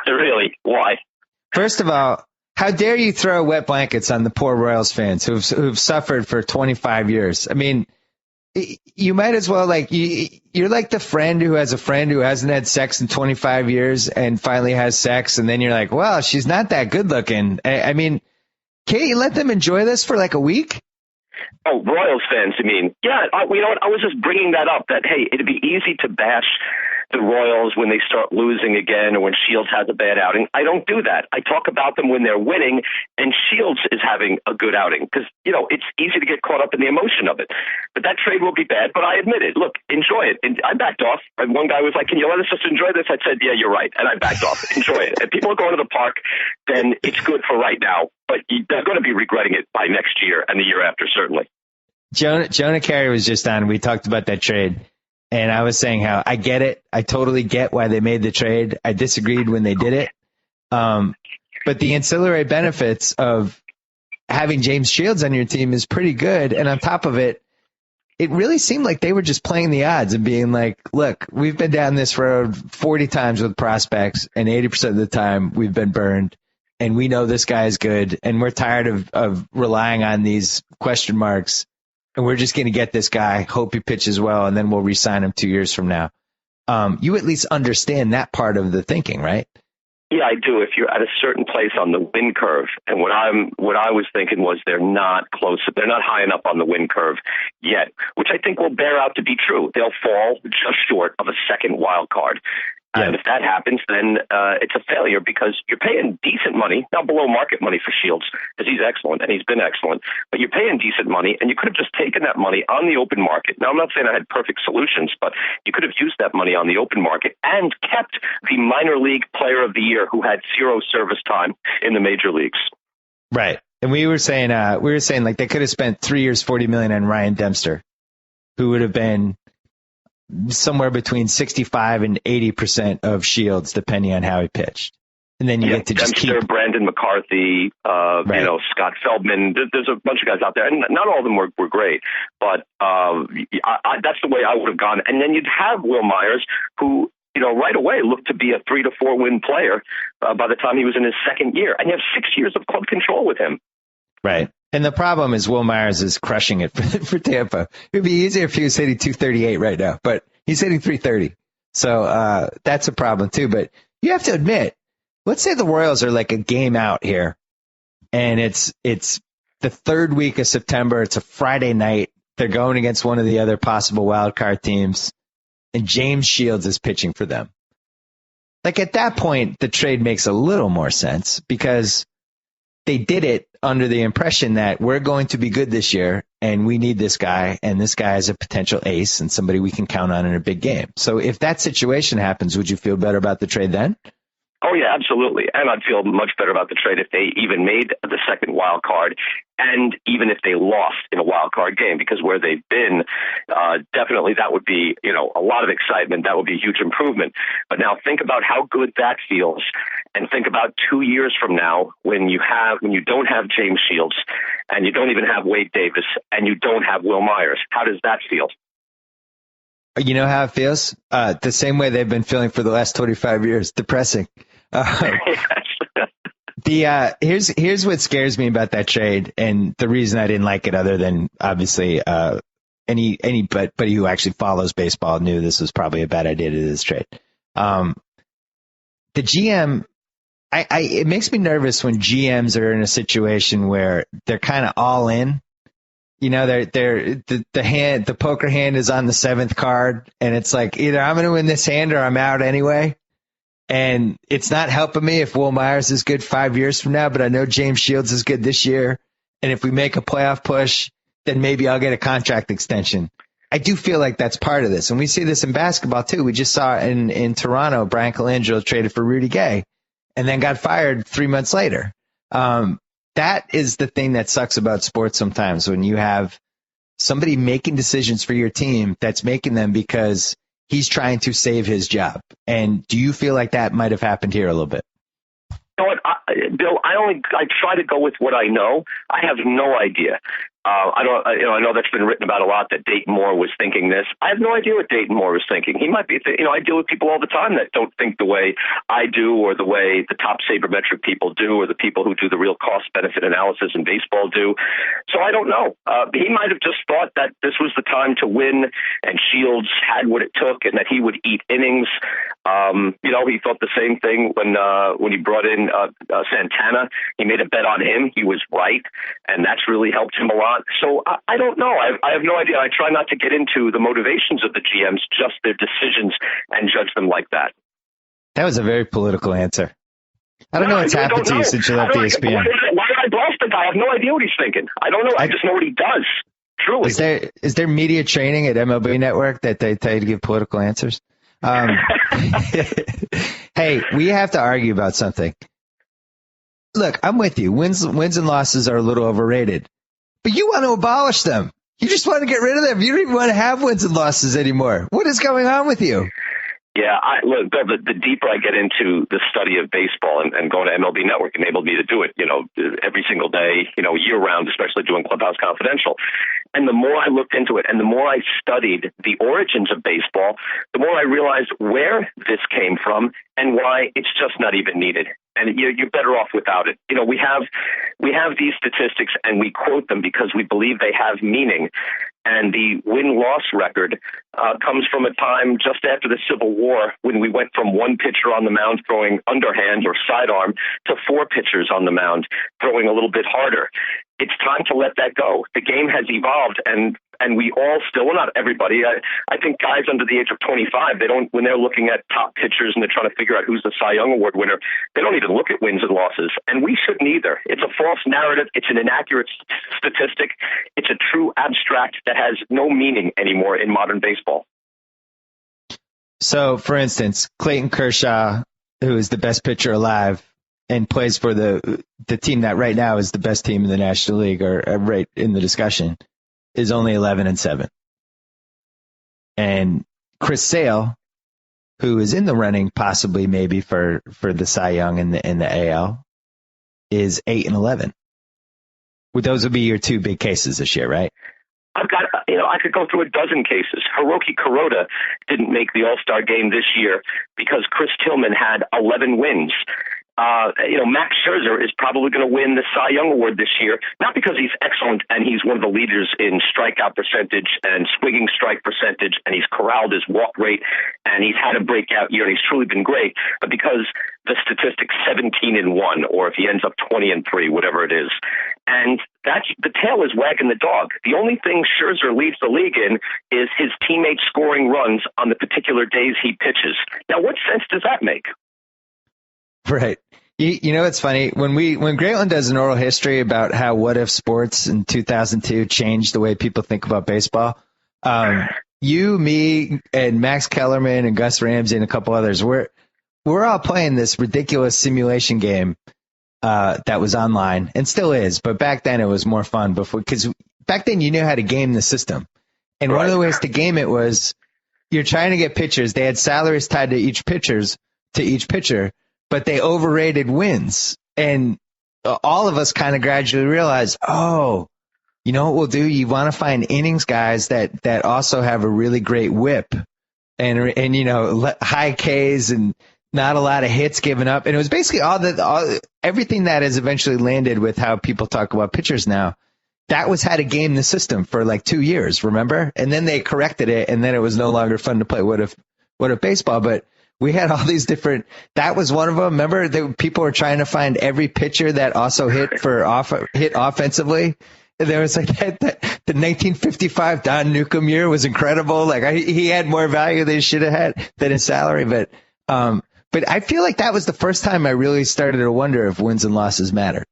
Really? Why? First of all, how dare you throw wet blankets on the poor Royals fans who've suffered for 25 years? I mean, you might as well, you're like the friend who has a friend who hasn't had sex in 25 years and finally has sex, and then you're like, well, she's not that good looking. I mean, can't you let them enjoy this for like a week? Oh, Royals fans, I mean, yeah, you know what? I was just bringing that up, that, hey, it'd be easy to bash the Royals when they start losing again or when Shields has a bad outing. I don't do that. I talk about them when they're winning and Shields is having a good outing because, you know, it's easy to get caught up in the emotion of it. But that trade will be bad, but I admit it. Look, enjoy it. And I backed off. And one guy was like, can you let us just enjoy this? I said, yeah, you're right. And I backed off. Enjoy it. If people are going to the park, then it's good for right now. But they're going to be regretting it by next year and the year after, certainly. Jonah Keri was just on. We talked about that trade. And I was saying how I get it. I totally get why they made the trade. I disagreed when they did it. But the ancillary benefits of having James Shields on your team is pretty good. And on top of it, it really seemed like they were just playing the odds and being like, look, we've been down this road 40 times with prospects, and 80% of the time we've been burned. And we know this guy is good. And we're tired of relying on these question marks. And we're just going to get this guy, hope he pitches well, and then we'll re-sign him 2 years from now. You at least understand that part of the thinking, right? Yeah, I do. If you're at a certain place on the win curve, and what I was thinking was they're not close, they're not high enough on the win curve yet, which I think will bear out to be true. They'll fall just short of a second wild card. Yeah. And if that happens, then it's a failure because you're paying decent money, not below market money for Shields, because he's excellent and he's been excellent, but you're paying decent money and you could have just taken that money on the open market. Now, I'm not saying I had perfect solutions, but you could have used that money on the open market and kept the minor league player of the year who had zero service time in the major leagues. Right. And we were saying like they could have spent 3 years, $40 million on Ryan Dempster, who would have been somewhere between 65 and 80% of Shields, depending on how he pitched. And then you get to just Dempster, Brandon McCarthy, right. You know, Scott Feldman. There's a bunch of guys out there, and not all of them were great, but that's the way I would have gone. And then you'd have Will Myers, who, you know, right away looked to be a 3 to 4 win player by the time he was in his second year. And you have 6 years of club control with him. Right. And the problem is Will Myers is crushing it for Tampa. It would be easier if he was hitting 238 right now, but he's hitting 330. So that's a problem too. But you have to admit, let's say the Royals are like a game out here, and it's the third week of September. It's a Friday night. They're going against one of the other possible wild card teams, and James Shields is pitching for them. Like at that point, the trade makes a little more sense because they did it under the impression that we're going to be good this year and we need this guy, and this guy is a potential ace and somebody we can count on in a big game. So if that situation happens, would you feel better about the trade then? Oh, yeah, absolutely. And I'd feel much better about the trade if they even made the second wild card, and even if they lost in a wild card game, because where they've been, definitely that would be, you know, a lot of excitement. That would be a huge improvement. But now think about how good that feels, and think about 2 years from now when you don't have James Shields, and you don't even have Wade Davis, and you don't have Will Myers. How does that feel? You know how it feels? The same way they've been feeling for the last 25 years. Depressing. Here's what scares me about that trade, and the reason I didn't like it, other than obviously anybody who actually follows baseball knew this was probably a bad idea to do this trade. The GM it makes me nervous when GMs are in a situation where they're kind of all in. You know, the poker hand is on the 7th card, and it's like either I'm going to win this hand or I'm out anyway. And it's not helping me if Will Myers is good 5 years from now, but I know James Shields is good this year. And if we make a playoff push, then maybe I'll get a contract extension. I do feel like that's part of this. And we see this in basketball too. We just saw in Toronto, Brian Colangelo traded for Rudy Gay and then got fired 3 months later. That is the thing that sucks about sports sometimes, when you have somebody making decisions for your team that's making them because he's trying to save his job. And do you feel like that might have happened here a little bit? You know what, Bill, I try to go with what I know. I have no idea. I know that's been written about a lot, that Dayton Moore was thinking this. I have no idea what Dayton Moore was thinking. He might be, I deal with people all the time that don't think the way I do, or the way the top sabermetric people do, or the people who do the real cost benefit analysis in baseball do. So I don't know. He might have just thought that this was the time to win, and Shields had what it took, and that he would eat innings. He thought the same thing when he brought in Santana. He made a bet on him. He was right, and that's really helped him a lot. So I don't know. I have no idea. I try not to get into the motivations of the GMs, just their decisions, and judge them like that. That was a very political answer. I don't know what's happened to you since you left ESPN. Why did I blast the guy? I have no idea what he's thinking. I don't know. I just know what he does. Truly. Is there media training at MLB Network that they tell you to give political answers? Hey, we have to argue about something. Look, I'm with you. Wins and losses are a little overrated. But you want to abolish them. You just want to get rid of them. You don't even want to have wins and losses anymore. What is going on with you? Yeah, look, Bill, the deeper I get into the study of baseball, and going to MLB Network enabled me to do it, every single day, year round, especially doing Clubhouse Confidential. And the more I looked into it, and the more I studied the origins of baseball, the more I realized where this came from and why it's just not even needed. And you're better off without it. We have these statistics, and we quote them because we believe they have meaning. And the win-loss record comes from a time just after the Civil War, when we went from one pitcher on the mound throwing underhand or sidearm to 4 pitchers on the mound throwing a little bit harder. It's time to let that go. The game has evolved, and we all still, well, not everybody. I think guys under the age of 25, when they're looking at top pitchers and they're trying to figure out who's the Cy Young Award winner, they don't even look at wins and losses. And we shouldn't either. It's a false narrative. It's an inaccurate statistic. It's a true abstract that has no meaning anymore in modern baseball. So, for instance, Clayton Kershaw, who is the best pitcher alive and plays for the team that right now is the best team in the National League, or right in the discussion, is only 11-7. And Chris Sale, who is in the running possibly maybe for the Cy Young in the AL, is 8-11. Those would be your 2 big cases this year, right? I've got, I could go through a dozen cases. Hiroki Kuroda didn't make the All-Star game this year because Chris Tillman had 11 wins. Max Scherzer is probably going to win the Cy Young Award this year, not because he's excellent and he's one of the leaders in strikeout percentage and swinging strike percentage, and he's corralled his walk rate, and he's had a breakout year, and he's truly been great, but because the statistic's 17-1, or if he ends up 20-3, whatever it is. And that's the tail is wagging the dog. The only thing Scherzer leads the league in is his teammates scoring runs on the particular days he pitches. Now, what sense does that make? Right. You know, it's funny when Grantland does an oral history about how What If Sports in 2002 changed the way people think about baseball. You, me, and Max Kellerman and Gus Ramsey and a couple others, we're all playing this ridiculous simulation game that was online and still is, but back then it was more fun because back then you knew how to game the system. And one of the ways to game it was you're trying to get pitchers. They had salaries tied to each pitcher, but they overrated wins. And all of us kind of gradually realized, you know what we'll do? You want to find innings guys that also have a really great whip and high Ks and not a lot of hits given up. And it was basically everything that has eventually landed with how people talk about pitchers now. That was how to game the system for like 2 years, remember? And then they corrected it, and then it was no longer fun to play What If baseball. But we had all these different, that was one of them. Remember that people were trying to find every pitcher that also hit offensively. And there was like the 1955 Don Newcomb year was incredible. Like he had more value than he should have had than his salary. But I feel like that was the first time I really started to wonder if wins and losses mattered.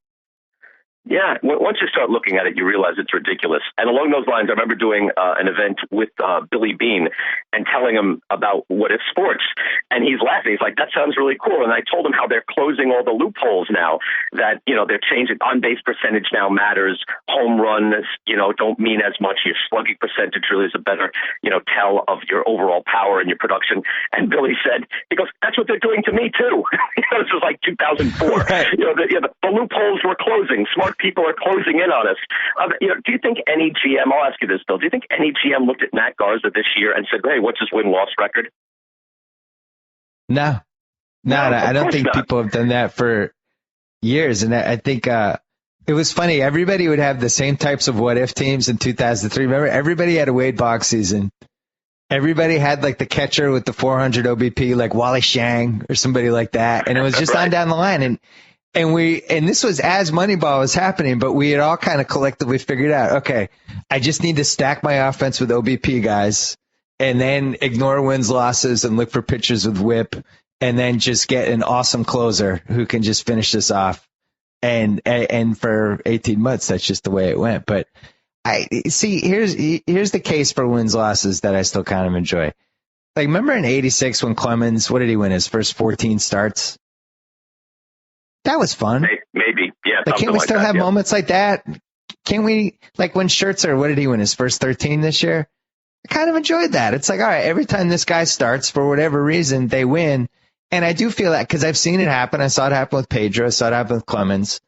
Yeah, once you start looking at it, you realize it's ridiculous. And along those lines, I remember doing an event with Billy Bean and telling him about what if sports. And he's laughing. He's like, that sounds really cool. And I told him how they're closing all the loopholes now, that, they're changing on-base percentage now matters. Home runs, don't mean as much. Your slugging percentage really is a better, tell of your overall power and your production. And Billy said, he goes, that's what they're doing to me too. This was like 2004. Right. The loopholes were closing. Smart people are closing in on us. Do you think any GM, I'll ask you this, Bill, do you think any GM looked at Matt Garza this year and said, hey, what's his win-loss record? No, I don't think people have done that for years. And I think it was funny. Everybody would have the same types of what-if teams in 2003. Remember, everybody had a Wade Boggs season. Everybody had like the catcher with the 400 OBP, like Wally Shang or somebody like that. And it was just right on down the line. And this was as Moneyball was happening, but we had all kind of collectively figured out, okay, I just need to stack my offense with OBP guys and then ignore wins, losses, and look for pitchers with whip, and then just get an awesome closer who can just finish this off. And for 18 months, that's just the way it went. But I see, here's the case for wins, losses that I still kind of enjoy. Like, remember in '86 when Clemens, what did he win, his first 14 starts? That was fun. Maybe, yeah. Like, can't we still have moments like that? Can't we, like when Scherzer, what did he win, his first 13 this year? I kind of enjoyed that. It's like, all right, every time this guy starts, for whatever reason, they win. And I do feel that because I've seen it happen. I saw it happen with Pedro. I saw it happen with Clemens.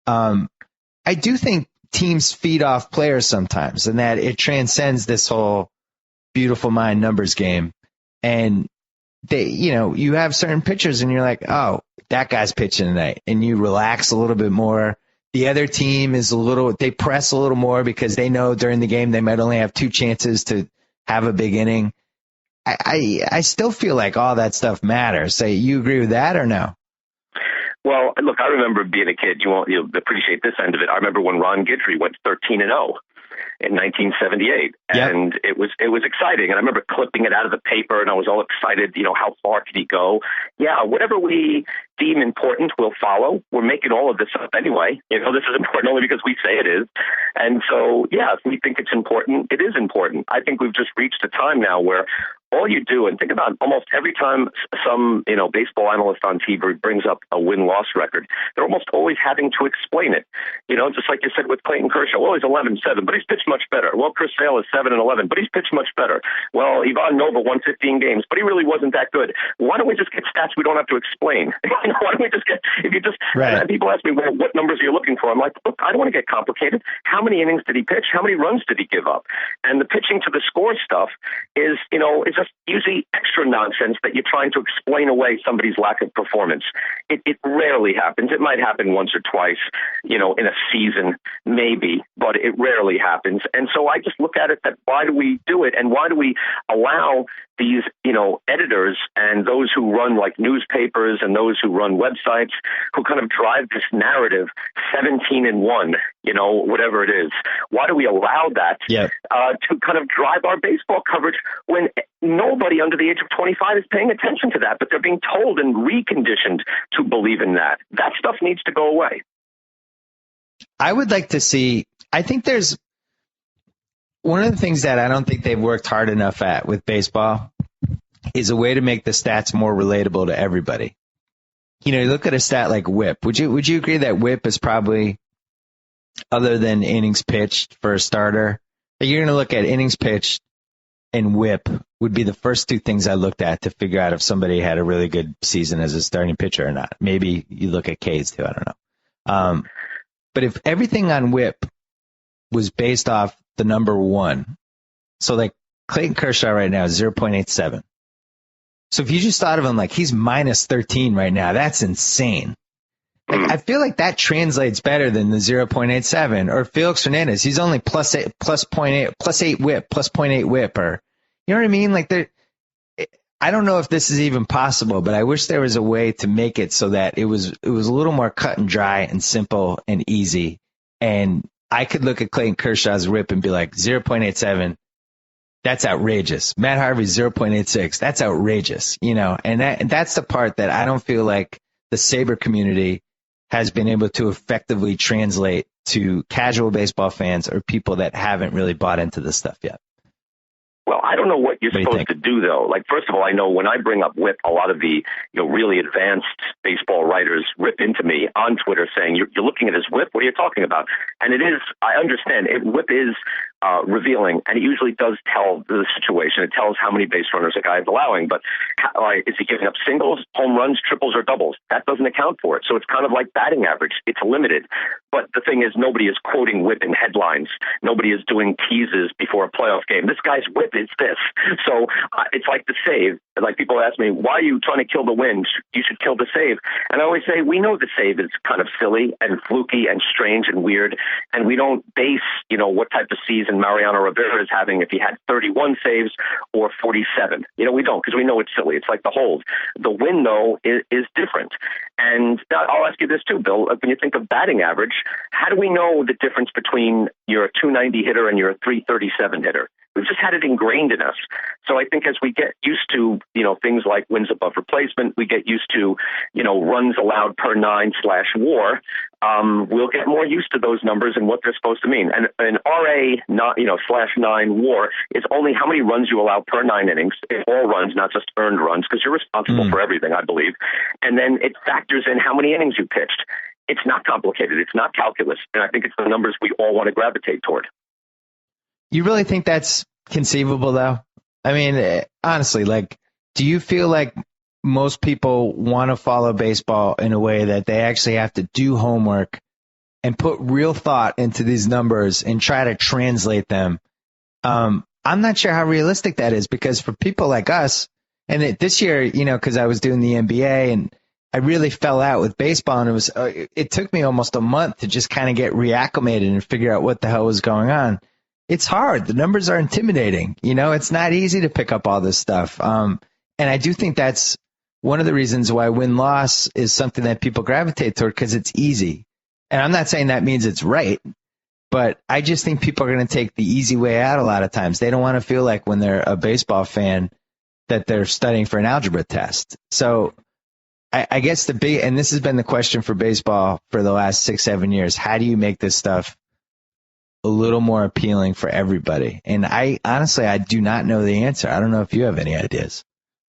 I do think teams feed off players sometimes, and that it transcends this whole beautiful mind numbers game. And they, you have certain pitchers and you're like, oh, that guy's pitching tonight, and you relax a little bit more. The other team is they press a little more because they know during the game they might only have 2 chances to have a big inning. I still feel like all that stuff matters. Say, you agree with that or no? Well, look, I remember being a kid. You'll appreciate this end of it. I remember when Ron Guidry went 13-0. In 1978, and it was exciting. And I remember clipping it out of the paper, and I was all excited. How far could he go? Yeah, whatever we deem important, we'll follow. We're making all of this up anyway. This is important only because we say it is. And so, yeah, if we think it's important, it is important. I think we've just reached a time now where all you do, and think about almost every time some, baseball analyst on TV brings up a win-loss record, they're almost always having to explain it. Just like you said with Clayton Kershaw, well, he's 11-7, but he's pitched much better. Well, Chris Sale is 7-11, but he's pitched much better. Well, Ivan Nova won 15 games, but he really wasn't that good. Why don't we just get stats we don't have to explain? Why don't we just get, right. And people ask me, well, what numbers are you looking for? I'm like, look, I don't want to get complicated. How many innings did he pitch? How many runs did he give up? And the pitching to the score stuff is, is just usually extra nonsense that you're trying to explain away somebody's lack of performance. It rarely happens. It might happen once or twice, in a season, maybe, but it rarely happens. And so I just look at it that why do we do it? And why do we allow these, editors and those who run like newspapers and those who run websites who kind of drive this narrative 17-1, whatever it is. Why do we allow that to kind of drive our baseball coverage when nobody under the age of 25 is paying attention to that, but they're being told and reconditioned to believe in that? That stuff needs to go away. I would like to see, I think there's one of the things that I don't think they've worked hard enough at with baseball is a way to make the stats more relatable to everybody. You look at a stat like WHIP. Would you agree that WHIP is probably, other than innings pitched for a starter, you're going to look at innings pitched and WHIP would be the first 2 things I looked at to figure out if somebody had a really good season as a starting pitcher or not. Maybe you look at Ks too. I don't know. But if everything on WHIP was based off the number 1, so like Clayton Kershaw right now is 0.87. So if you just thought of him like he's minus 13 right now, that's insane. Like, I feel like that translates better than the 0.87. Or Felix Hernandez, he's only plus 8 whip, plus 0.8 whip, or you know what I mean? Like I don't know if this is even possible, but I wish there was a way to make it so that it was a little more cut and dry and simple and easy. And I could look at Clayton Kershaw's whip and be like 0.87. That's outrageous. Matt Harvey's 0.86. That's outrageous, and that's the part that I don't feel like the Sabre community has been able to effectively translate to casual baseball fans or people that haven't really bought into this stuff yet. Well, I don't know what you're supposed to do, though. Like, first of all, I know when I bring up whip, a lot of the really advanced baseball writers rip into me on Twitter saying, you're looking at his whip? What are you talking about? And it is, I understand, whip is revealing, and it usually does tell the situation. It tells how many base runners a guy is allowing, but is he giving up singles, home runs, triples, or doubles? That doesn't account for it. So it's kind of like batting average. It's limited. But the thing is, nobody is quoting whip in headlines. Nobody is doing teases before a playoff game. This guy's whip is this. So it's like the save. Like, people ask me, why are you trying to kill the win? You should kill the save. And I always say, we know the save is kind of silly and fluky and strange and weird, and we don't base, what type of season Mariano Rivera is having if he had 31 saves or 47. We don't, because we know it's silly. It's like the hold. The win, though, is different. And I'll ask you this too, Bill. When you think of batting average, how do we know the difference between your 290 hitter and your 337 hitter? We've just had it ingrained in us. So I think as we get used to, things like wins above replacement, we get used to, runs allowed per 9/WAR, we'll get more used to those numbers and what they're supposed to mean. And an RA, not, /9 WAR is only how many runs you allow per 9 innings, all runs, not just earned runs, because you're responsible for everything, I believe. And then it factors in how many innings you pitched. It's not complicated. It's not calculus. And I think it's the numbers we all want to gravitate toward. You really think that's conceivable, though? I mean, honestly, do you feel like most people want to follow baseball in a way that they actually have to do homework and put real thought into these numbers and try to translate them? I'm not sure how realistic that is, because for people like us, and this year, because I was doing the NBA and I really fell out with baseball, and it took me almost a month to just kind of get reacclimated and figure out what the hell was going on. It's hard. The numbers are intimidating. It's not easy to pick up all this stuff. And I do think that's one of the reasons why win-loss is something that people gravitate toward, because it's easy. And I'm not saying that means it's right, but I just think people are going to take the easy way out a lot of times. They don't want to feel like when they're a baseball fan that they're studying for an algebra test. So I guess and this has been the question for baseball for the last 6-7 years, how do you make this stuff a little more appealing for everybody? And I do not know the answer. I don't know if you have any ideas.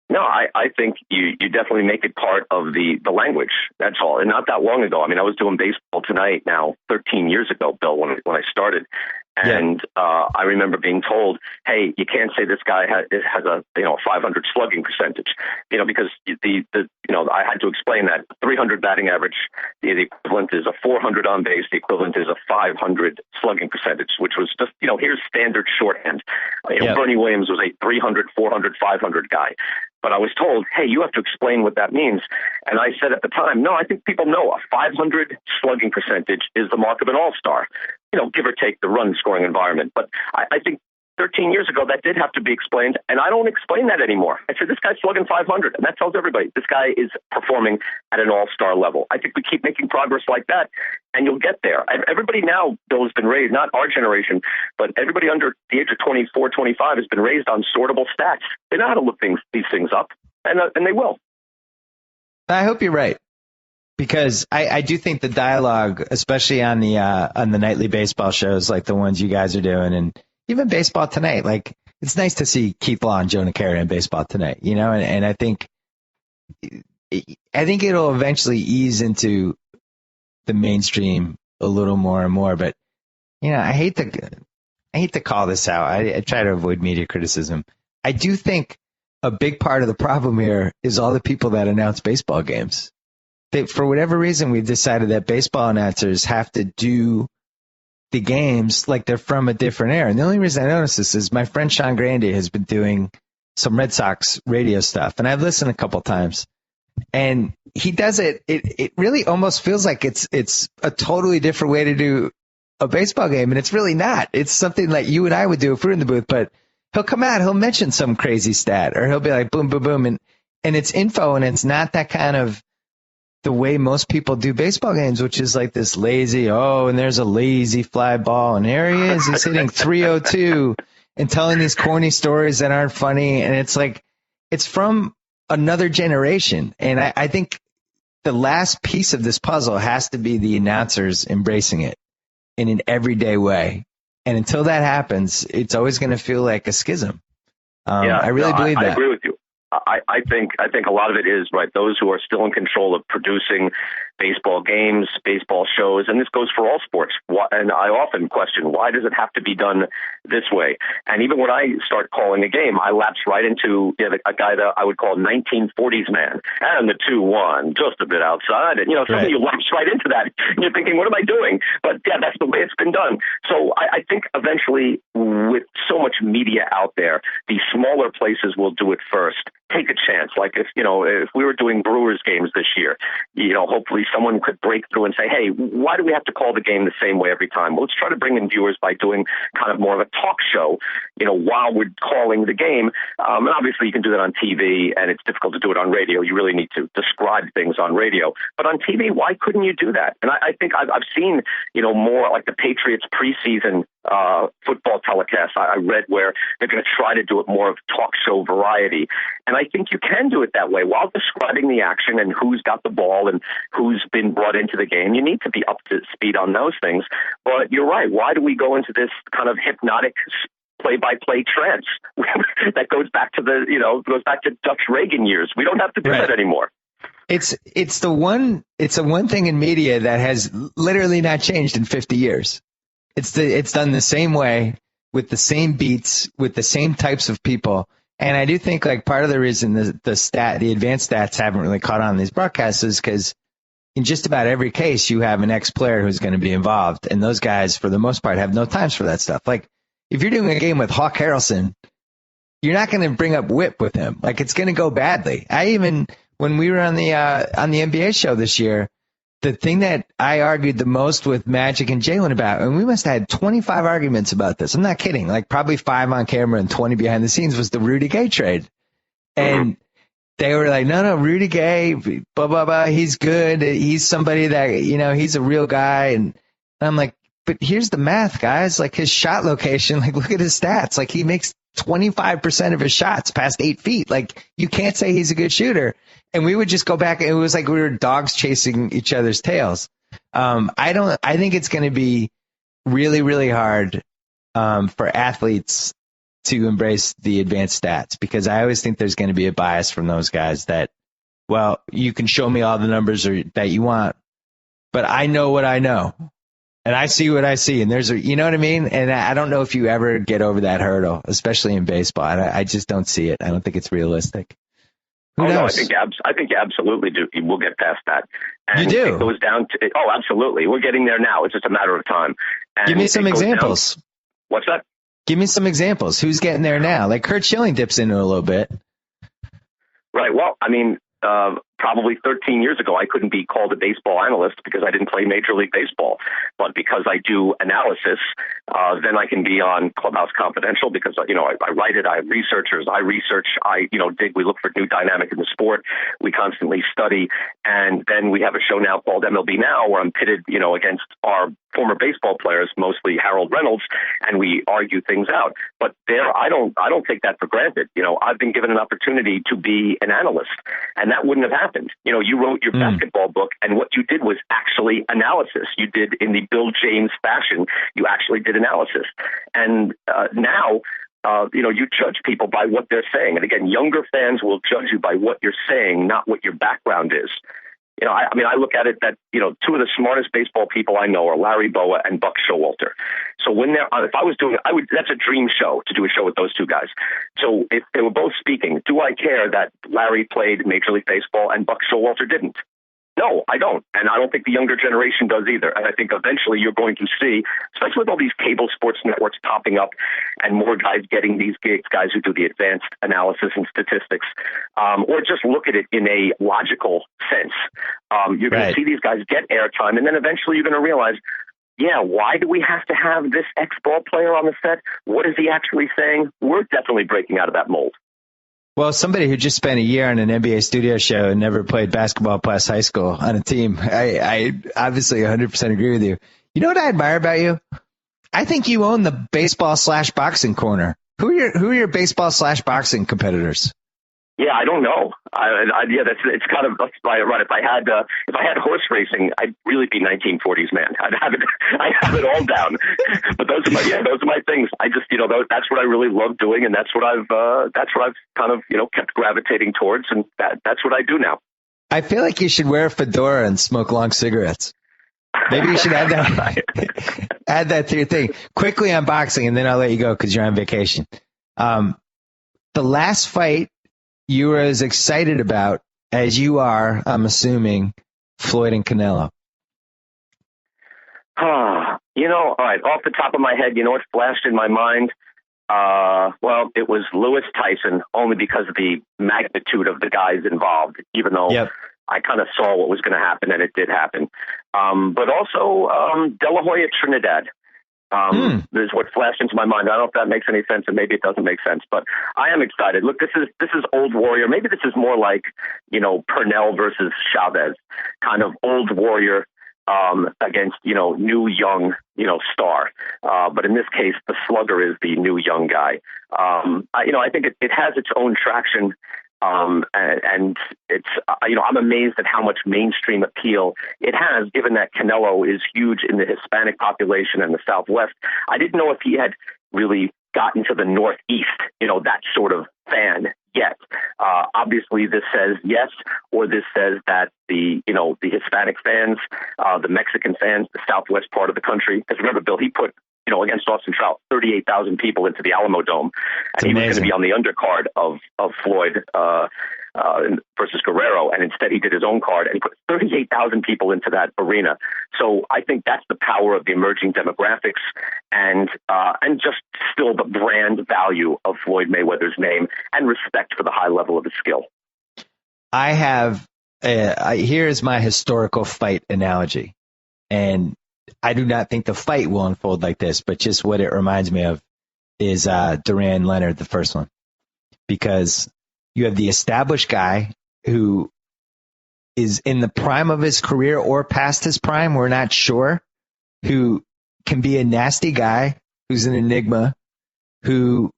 No, I think you definitely make it part of the language. That's all. And not that long ago. I mean, I was doing Baseball Tonight now 13 years ago, Bill, when I started. And I remember being told, hey, you can't say this guy has a 500 slugging percentage, because I had to explain that 300 batting average, the equivalent is a 400 on base, the equivalent is a 500 slugging percentage, which was just, here's standard shorthand. Bernie Williams was a 300, 400, 500 guy. But I was told, hey, you have to explain what that means. And I said at the time, no, I think people know a 500 slugging percentage is the mark of an all-star, give or take the run-scoring environment. But I think 13 years ago, that did have to be explained, and I don't explain that anymore. I said, this guy's slugging 500, and that tells everybody this guy is performing at an all-star level. I think we keep making progress like that, and you'll get there. Everybody now, Bill, has been raised, not our generation, but everybody under the age of 24, 25 has been raised on sortable stats. They know how to look these things up, and they will. I hope you're right, because I do think the dialogue, especially on the nightly baseball shows like the ones you guys are doing, and even Baseball Tonight, it's nice to see Keith Law and Jonah Keri in Baseball Tonight, and I think it'll eventually ease into the mainstream a little more and more. But I hate to call this out. I try to avoid media criticism. I do think a big part of the problem here is all the people that announce baseball games. For whatever reason, we've decided that baseball announcers have to do the games like they're from a different era. And the only reason I notice this is my friend Sean Grandy has been doing some Red Sox radio stuff, and I've listened a couple times. And he does it. It really almost feels like it's a totally different way to do a baseball game, and it's really not. It's something like you and I would do if we were in the booth, but he'll come out, he'll mention some crazy stat, or he'll be like, boom, boom, boom. And it's info, and it's not that kind of the way most people do baseball games, which is like this lazy, and there's a lazy fly ball, and here he is, he's hitting 302 and telling these corny stories that aren't funny. And it's like, it's from another generation. And I think the last piece of this puzzle has to be the announcers embracing it in an everyday way. And until that happens, it's always going to feel like a schism. I really believe that. I agree with you. I think a lot of it is, right, those who are still in control of producing baseball games, baseball shows, and this goes for all sports. And I often question, why does it have to be done this way? And even when I start calling a game, I lapse right into a guy that I would call 1940s man, and the 2-1, just a bit outside. And, suddenly you lapse right into that. And you're thinking, what am I doing? But, yeah, that's the way it's been done. So I think eventually, with so much media out there, the smaller places will do it first. Take a chance. Like if we were doing Brewers games this year, hopefully someone could break through and say, hey, why do we have to call the game the same way every time? Well, let's try to bring in viewers by doing kind of more of a talk show, while we're calling the game. And obviously you can do that on TV, and it's difficult to do it on radio. You really need to describe things on radio. But on TV, why couldn't you do that? And I think I've seen, more like the Patriots preseason football telecasts I read where they're going to try to do it more of talk show variety. And I think you can do it that way while describing the action and who's got the ball and who's been brought into the game. You need to be up to speed on those things. But you're right. Why do we go into this kind of hypnotic play-by-play trance that goes back to Dutch Reagan years? We don't have to do that anymore. It's the one thing in media that has literally not changed in 50 years. It's done the same way, with the same beats, with the same types of people. And I do think like part of the reason the advanced stats haven't really caught on these broadcasts is because in just about every case you have an ex-player who's going to be involved, and those guys for the most part have no times for that stuff. Like if you're doing a game with Hawk Harrelson, you're not going to bring up whip with him. Like it's going to go badly. When we were on the NBA show this year, the thing that I argued the most with Magic and Jalen about, and we must have had 25 arguments about this. I'm not kidding. Like probably 5 on camera and 20 behind the scenes, was the Rudy Gay trade. And they were like, no, Rudy Gay, blah, blah, blah. He's good. He's somebody that, he's a real guy. And I'm like, but here's the math, guys. Like his shot location, like look at his stats. Like he makes 25% of his shots past 8 feet. Like you can't say he's a good shooter. And we would just go back, and it was like we were dogs chasing each other's tails. I think it's going to be really, really hard for athletes to embrace the advanced stats, because I always think there's going to be a bias from those guys that, well, you can show me all the numbers that you want, but I know what I know, and I see what I see, and you know what I mean? And I don't know if you ever get over that hurdle, especially in baseball. I just don't see it. I don't think it's realistic. Who knows? No, I think you absolutely do. We'll get past that. And you do? It goes down to, absolutely. We're getting there now. It's just a matter of time. And give me some examples. What's that? Give me some examples. Who's getting there now? Like Curt Schilling dips into a little bit. Right. Well, I mean, probably 13 years ago, I couldn't be called a baseball analyst because I didn't play Major League Baseball. But because I do analysis, then I can be on Clubhouse Confidential because, I write it. I have researchers. I research. I dig. We look for new dynamic in the sport. We constantly study. And then we have a show now called MLB Now where I'm pitted, against our former baseball players, mostly Harold Reynolds, and we argue things out. But I don't take that for granted. I've been given an opportunity to be an analyst, and that wouldn't have happened. You wrote your basketball book, and what you did was actually analysis. You did in the Bill James fashion. You actually did analysis. And now, you judge people by what they're saying. And again, younger fans will judge you by what you're saying, not what your background is. I look at it that, two of the smartest baseball people I know are Larry Bowa and Buck Showalter. So that's a dream show to do a show with those two guys. So if they were both speaking, do I care that Larry played Major League Baseball and Buck Showalter didn't? No, I don't. And I don't think the younger generation does either. And I think eventually you're going to see, especially with all these cable sports networks popping up and more guys getting these gigs, guys who do the advanced analysis and statistics, or just look at it in a logical sense. You're going to see these guys get airtime, and then eventually you're going to realize, yeah, why do we have to have this ex-ball player on the set? What is he actually saying? We're definitely breaking out of that mold. Well, somebody who just spent a year on an NBA studio show and never played basketball past high school on a team, I obviously 100% agree with you. You know what I admire about you? I think you own the baseball/boxing corner. Who are your baseball/boxing competitors? Yeah, I don't know. It's kind of right. If I had horse racing, I'd really be 1940s man. I have it all down. But those are my things. I just, that's what I really love doing, and that's what I've kind of, kept gravitating towards, and that's what I do now. I feel like you should wear a fedora and smoke long cigarettes. Maybe you should add that to your thing. Quickly on boxing, and then I'll let you go because you're on vacation. The last fight you were as excited about as you are, I'm assuming, Floyd and Canelo. All right, off the top of my head, what flashed in my mind? Well, it was Lewis Tyson, only because of the magnitude of the guys involved, even though I kind of saw what was going to happen, and it did happen. But also De La Hoya Trinidad. Is what flashed into my mind. I don't know if that makes any sense, and maybe it doesn't make sense, but I am excited. Look, this is old warrior. Maybe this is more like, Purnell versus Chavez, kind of old warrior against, new young, star. But in this case, the slugger is the new young guy. I think it has its own traction. And it's, I'm amazed at how much mainstream appeal it has, given that Canelo is huge in the Hispanic population and the Southwest. I didn't know if he had really gotten to the Northeast, that sort of fan yet. Obviously, this says yes, or this says that the Hispanic fans, the Mexican fans, the Southwest part of the country. Because remember, Bill, he put against Austin Trout, 38,000 people into the Alamo Dome, and he was going to be on the undercard of Floyd versus Guerrero, and instead he did his own card and put 38,000 people into that arena. So I think that's the power of the emerging demographics and just still the brand value of Floyd Mayweather's name and respect for the high level of his skill. I have here's my historical fight analogy, and I do not think the fight will unfold like this, but just what it reminds me of is Duran Leonard, the first one, because you have the established guy who is in the prime of his career or past his prime, we're not sure, who can be a nasty guy, who's an enigma, who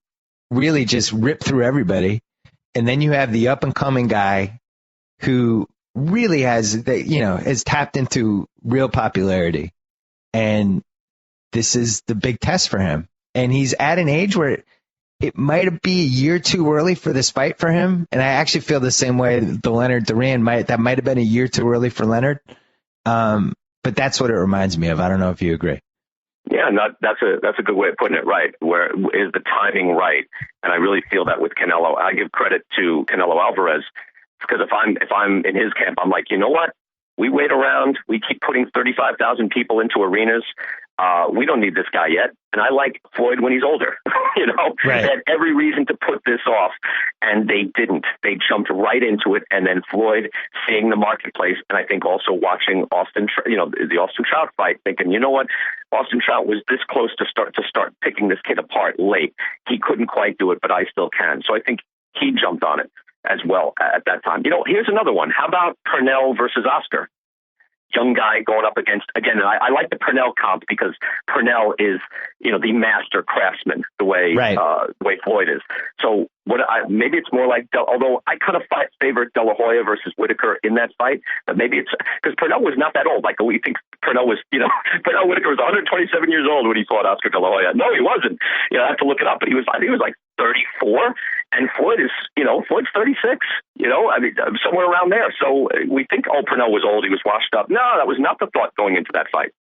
really just ripped through everybody. And then you have the up and coming guy who really has tapped into real popularity. And this is the big test for him. And he's at an age where it might be a year too early for this fight for him. And I actually feel the same way the Leonard Duran might have been a year too early for Leonard. But that's what it reminds me of. I don't know if you agree. Yeah, that's a good way of putting it, right? Where is the timing right? And I really feel that with Canelo. I give credit to Canelo Alvarez because if I'm in his camp, I'm like, you know what? We wait around. We keep putting 35,000 people into arenas. We don't need this guy yet. And I like Floyd when he's older. Right. They had every reason to put this off, and they didn't. They jumped right into it. And then Floyd seeing the marketplace, and I think also watching the Austin Trout fight, thinking, you know what, Austin Trout was this close to start picking this kid apart late. He couldn't quite do it, but I still can. So I think he jumped on it as well at that time. Here's another one. How about Purnell versus Oscar? Young guy going up against, again, and I like the Purnell comp because Purnell is, the master craftsman, the way Floyd is. So maybe it's more like, although I kind of favorite De La Hoya versus Whitaker in that fight, but maybe it's because Purnell was not that old. Like we think Purnell was, Purnell Whitaker was 127 years old when he fought Oscar De La Hoya. No, he wasn't. I have to look it up, but I think he was like 34, and Floyd is, Floyd's 36, somewhere around there. So we think, Purnell was old, he was washed up. No, that was not the thought going into that fight.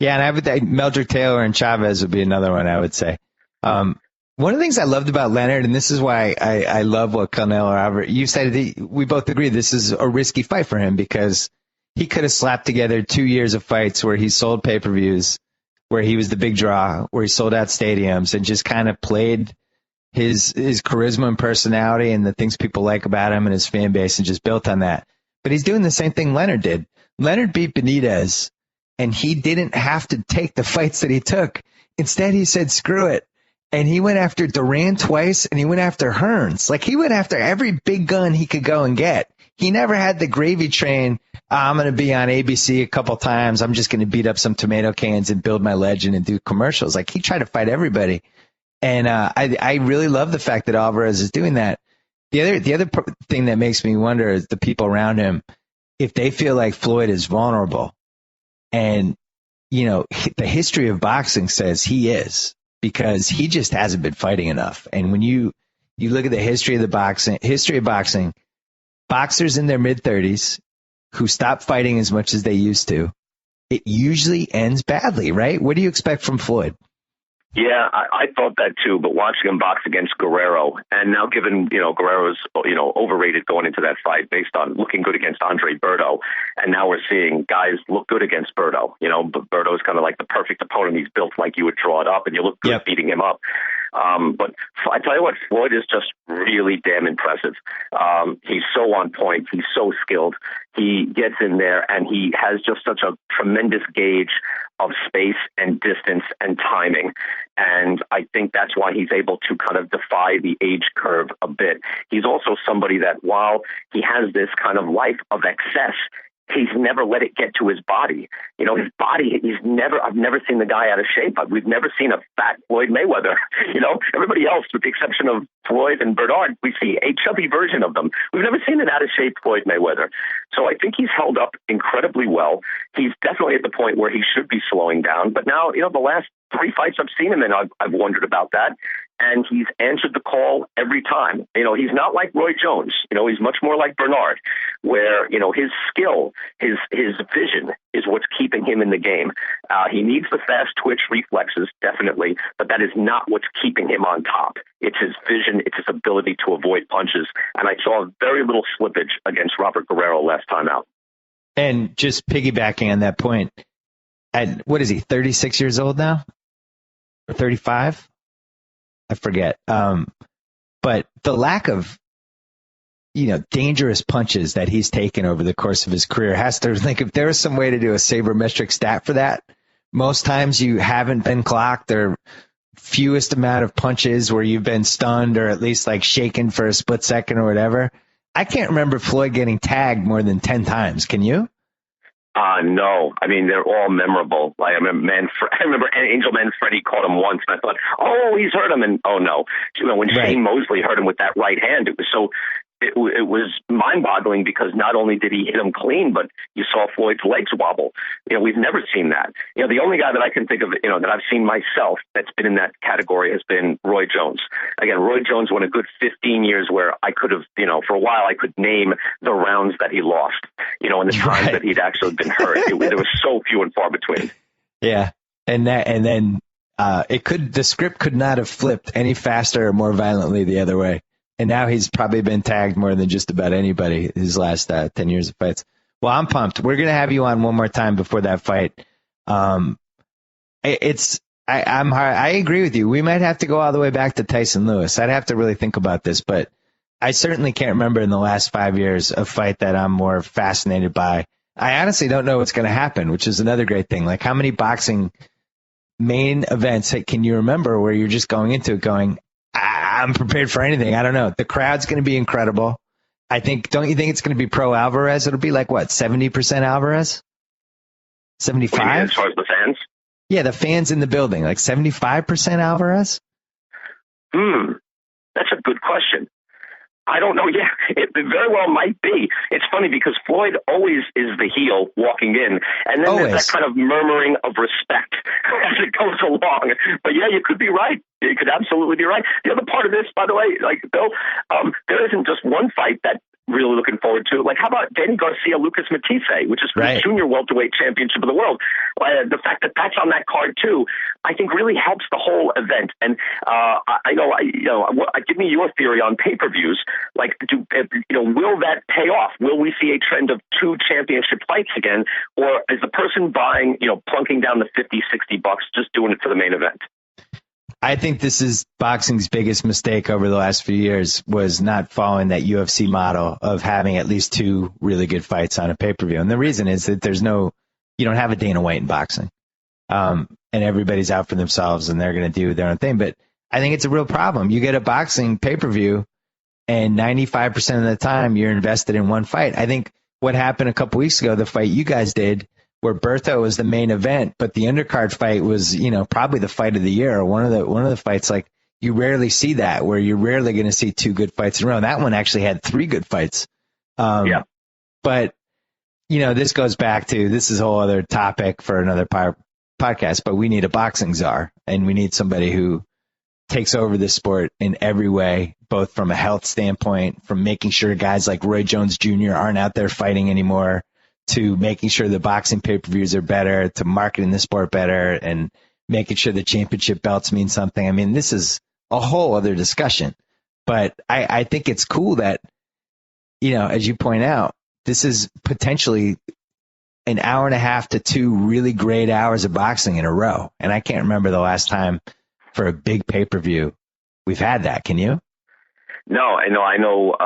Yeah, and I would think Meldrick Taylor and Chavez would be another one, I would say. One of the things I loved about Leonard, and this is why I love what Canelo Alvarez, you said we both agree this is a risky fight for him because he could have slapped together 2 years of fights where he sold pay-per-views, where he was the big draw, where he sold out stadiums and just kind of played his charisma and personality and the things people like about him and his fan base and just built on that. But he's doing the same thing Leonard did. Leonard beat Benitez and he didn't have to take the fights that he took. Instead, he said, screw it. And he went after Duran twice, and he went after Hearns. Like, he went after every big gun he could go and get. He never had the gravy train. I'm going to be on ABC a couple times. I'm just going to beat up some tomato cans and build my legend and do commercials. Like, he tried to fight everybody. And I really love the fact that Alvarez is doing that. The other thing that makes me wonder is the people around him, if they feel like Floyd is vulnerable. And, you know, the history of boxing says he is, because he just hasn't been fighting enough. And when you look at the history of boxing, boxers in their mid-30s who stop fighting as much as they used to, it usually ends badly, right? What do you expect from Floyd? Yeah, I thought that too, but watching him box against Guerrero, and now given, Guerrero's, overrated going into that fight based on looking good against Andre Berto, and now we're seeing guys look good against Berto. But Berto's kind of like the perfect opponent. He's built like you would draw it up, and you look good beating him up. But I tell you what, Floyd is just really damn impressive. He's so on point. He's so skilled. He gets in there, and he has just such a tremendous gauge of space and distance and timing. And I think that's why he's able to kind of defy the age curve a bit. He's also somebody that, while he has this kind of life of excess, he's never let it get to his body. His body, I've never seen the guy out of shape. We've never seen a fat Floyd Mayweather. Everybody else, with the exception of Floyd and Bernard, we see a chubby version of them. We've never seen an out of shape Floyd Mayweather. So I think he's held up incredibly well. He's definitely at the point where he should be slowing down. But now, the last 3 fights I've seen him in, I've wondered about that. And he's answered the call every time. He's not like Roy Jones. He's much more like Bernard, where, his skill, his vision is what's keeping him in the game. He needs the fast twitch reflexes, definitely, but that is not what's keeping him on top. It's his vision. It's his ability to avoid punches. And I saw very little slippage against Robert Guerrero last time out. And just piggybacking on that point, what is he, 36 years old now? Or 35? I forget. But the lack of, dangerous punches that he's taken over the course of his career has to think, if there was some way to do a sabermetric stat for that, most times you haven't been clocked, or fewest amount of punches where you've been stunned or at least like shaken for a split second or whatever. I can't remember Floyd getting tagged more than 10 times. Can you? No. I mean, they're all memorable. I remember Angel Manfredi caught him once, and I thought, oh, he's hurt him. And oh, no. When Shane Mosley hurt him with that right hand, it was so... It was mind-boggling, because not only did he hit him clean, but you saw Floyd's legs wobble. We've never seen that. The only guy that I can think of, that I've seen myself that's been in that category has been Roy Jones. Again, Roy Jones went a good 15 years where I could have, for a while, I could name the rounds that he lost, and the times that he'd actually been hurt. There was so few and far between. Yeah. And then the script could not have flipped any faster or more violently the other way. And now he's probably been tagged more than just about anybody his last 10 years of fights. Well, I'm pumped. We're going to have you on one more time before that fight. I agree with you. We might have to go all the way back to Tyson Lewis. I'd have to really think about this, but I certainly can't remember in the last 5 years a fight that I'm more fascinated by. I honestly don't know what's going to happen, which is another great thing. Like, how many boxing main events can you remember where you're just going into it going, I'm prepared for anything. I don't know. The crowd's going to be incredible. Don't you think it's going to be pro Alvarez? It'll be like, what, 70% Alvarez? 75? As far as the fans? Yeah, the fans in the building, like 75% Alvarez? That's a good question. I don't know. Yeah, it very well might be. It's funny because Floyd always is the heel walking in, and then there's that kind of murmuring of respect as it goes along. But yeah, you could be right. You could absolutely be right. The other part of this, by the way, like Bill, there isn't just one fight that really looking forward to. Like, how about Danny Garcia, Lucas Matisse, which is for the junior welterweight championship of the world? The fact that that's on that card too, I think really helps the whole event. And give me your theory on pay-per-views. Like, will that pay off? Will we see a trend of 2 championship fights again, or is the person buying, plunking down the $50-$60 just doing it for the main event? I think this is boxing's biggest mistake over the last few years, was not following that UFC model of having at least 2 really good fights on a pay-per-view. And the reason is that there's no you don't have a Dana White in boxing. And everybody's out for themselves and they're going to do their own thing. But I think it's a real problem. You get a boxing pay-per-view and 95% of the time you're invested in one fight. I think what happened a couple weeks ago, the fight you guys did, where Bertho was the main event, but the undercard fight was, probably the fight of the year. Or one of the fights, like, you rarely see that, where you're rarely going to see two good fights in a row. That one actually had three good fights. But, this goes back to, this is a whole other topic for another podcast, but we need a boxing czar, and we need somebody who takes over the sport in every way, both from a health standpoint, from making sure guys like Roy Jones Jr. aren't out there fighting anymore, to making sure the boxing pay-per-views are better, to marketing the sport better, and making sure the championship belts mean something. I mean, this is a whole other discussion. But I think it's cool that, as you point out, this is potentially an hour and a half to 2 really great hours of boxing in a row. And I can't remember the last time for a big pay-per-view we've had that. Can you? No, I know,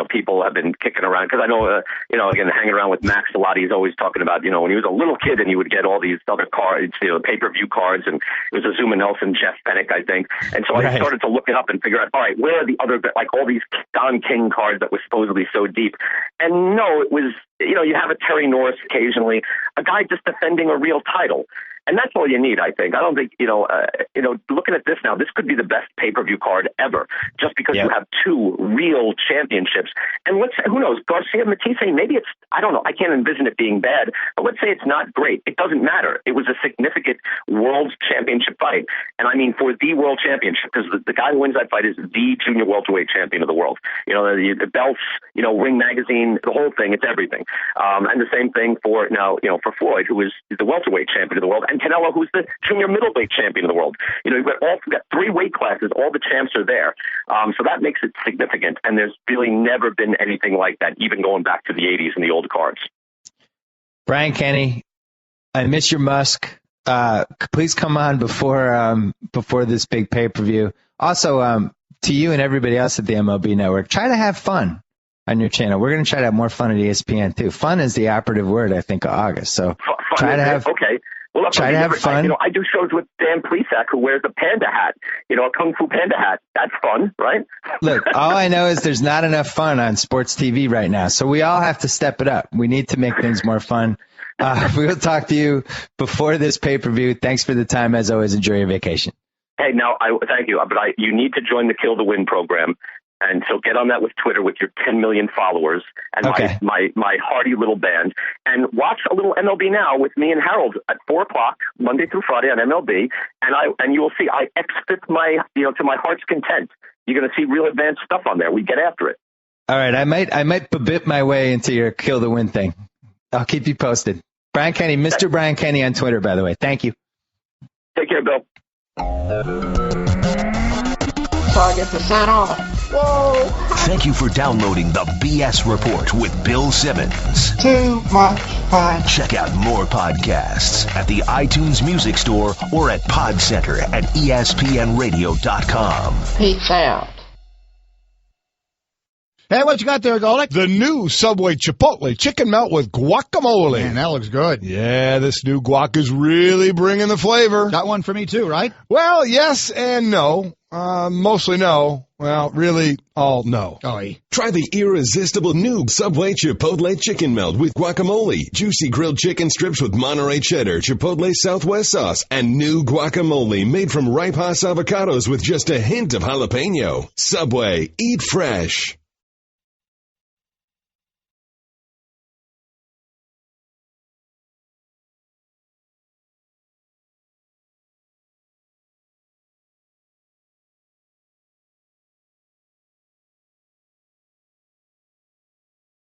people have been kicking around because I know, again, hanging around with Max a lot, he's always talking about, when he was a little kid and he would get all these other cards, pay-per-view cards, and it was Azuma Nelson, Jeff Fennick, I think. And so I started to look it up and figure out, all right, where are the other, like all these Don King cards that were supposedly so deep? And no, it was, you have a Terry Norris occasionally, a guy just defending a real title. And that's all you need, I think. I don't think, looking at this now, this could be the best pay-per-view card ever, just because you have 2 real championships. And let's say, who knows, Garcia Matisse, maybe it's, I don't know, I can't envision it being bad, but let's say it's not great. It doesn't matter. It was a significant world championship fight. And I mean, for the world championship, because the guy who wins that fight is the junior welterweight champion of the world. The belts, Ring Magazine, the whole thing, it's everything. And the same thing for now, for Floyd, who is the welterweight champion of the world, and Canelo, who's the junior middleweight champion of the world. You've got 3 weight classes. All the champs are there. So that makes it significant. And there's really never been anything like that, even going back to the 80s and the old cards. Brian Kenny, I miss your Musk. Please come on before this big pay-per-view. Also, to you and everybody else at the MLB Network, try to have fun on your channel. We're going to try to have more fun at ESPN, too. Fun is the operative word, I think, of August. So try to have okay. Well, try to have fun. I do shows with Dan Plesac, who wears a panda hat, a Kung Fu panda hat. That's fun, right? Look, all I know is there's not enough fun on sports TV right now. So we all have to step it up. We need to make things more fun. We'll talk to you before this pay-per-view. Thanks for the time. As always, enjoy your vacation. Hey, now, thank you. But you need to join the Kill to Win program. And so get on that with Twitter with your 10 million followers and my hearty little band, and watch a little MLB Now with me and Harold at 4 o'clock Monday through Friday on MLB. And you will see I exit my to my heart's content. You're going to see real advanced stuff on there. We get after it. All right, I might bit my way into your Kill the Win thing. I'll keep you posted. Brian Kenny, Mr. Brian Kenny on Twitter, by the way. Thank you. Take care, Bill. So I get to sign off. Whoa! Thank you for downloading the BS Report with Bill Simmons. Too much fun. Check out more podcasts at the iTunes Music Store or at Podcenter at ESPNradio.com. Peace out. Hey, what you got there, Goldick? The new Subway Chipotle chicken melt with guacamole. Man, that looks good. Yeah, this new guac is really bringing the flavor. Got one for me too, right? Well, yes and no. Mostly no. Well, really, all no. Try the irresistible new Subway Chipotle chicken melt with guacamole, juicy grilled chicken strips with Monterey cheddar, Chipotle Southwest sauce, and new guacamole made from ripe Hass avocados with just a hint of jalapeno. Subway, eat fresh.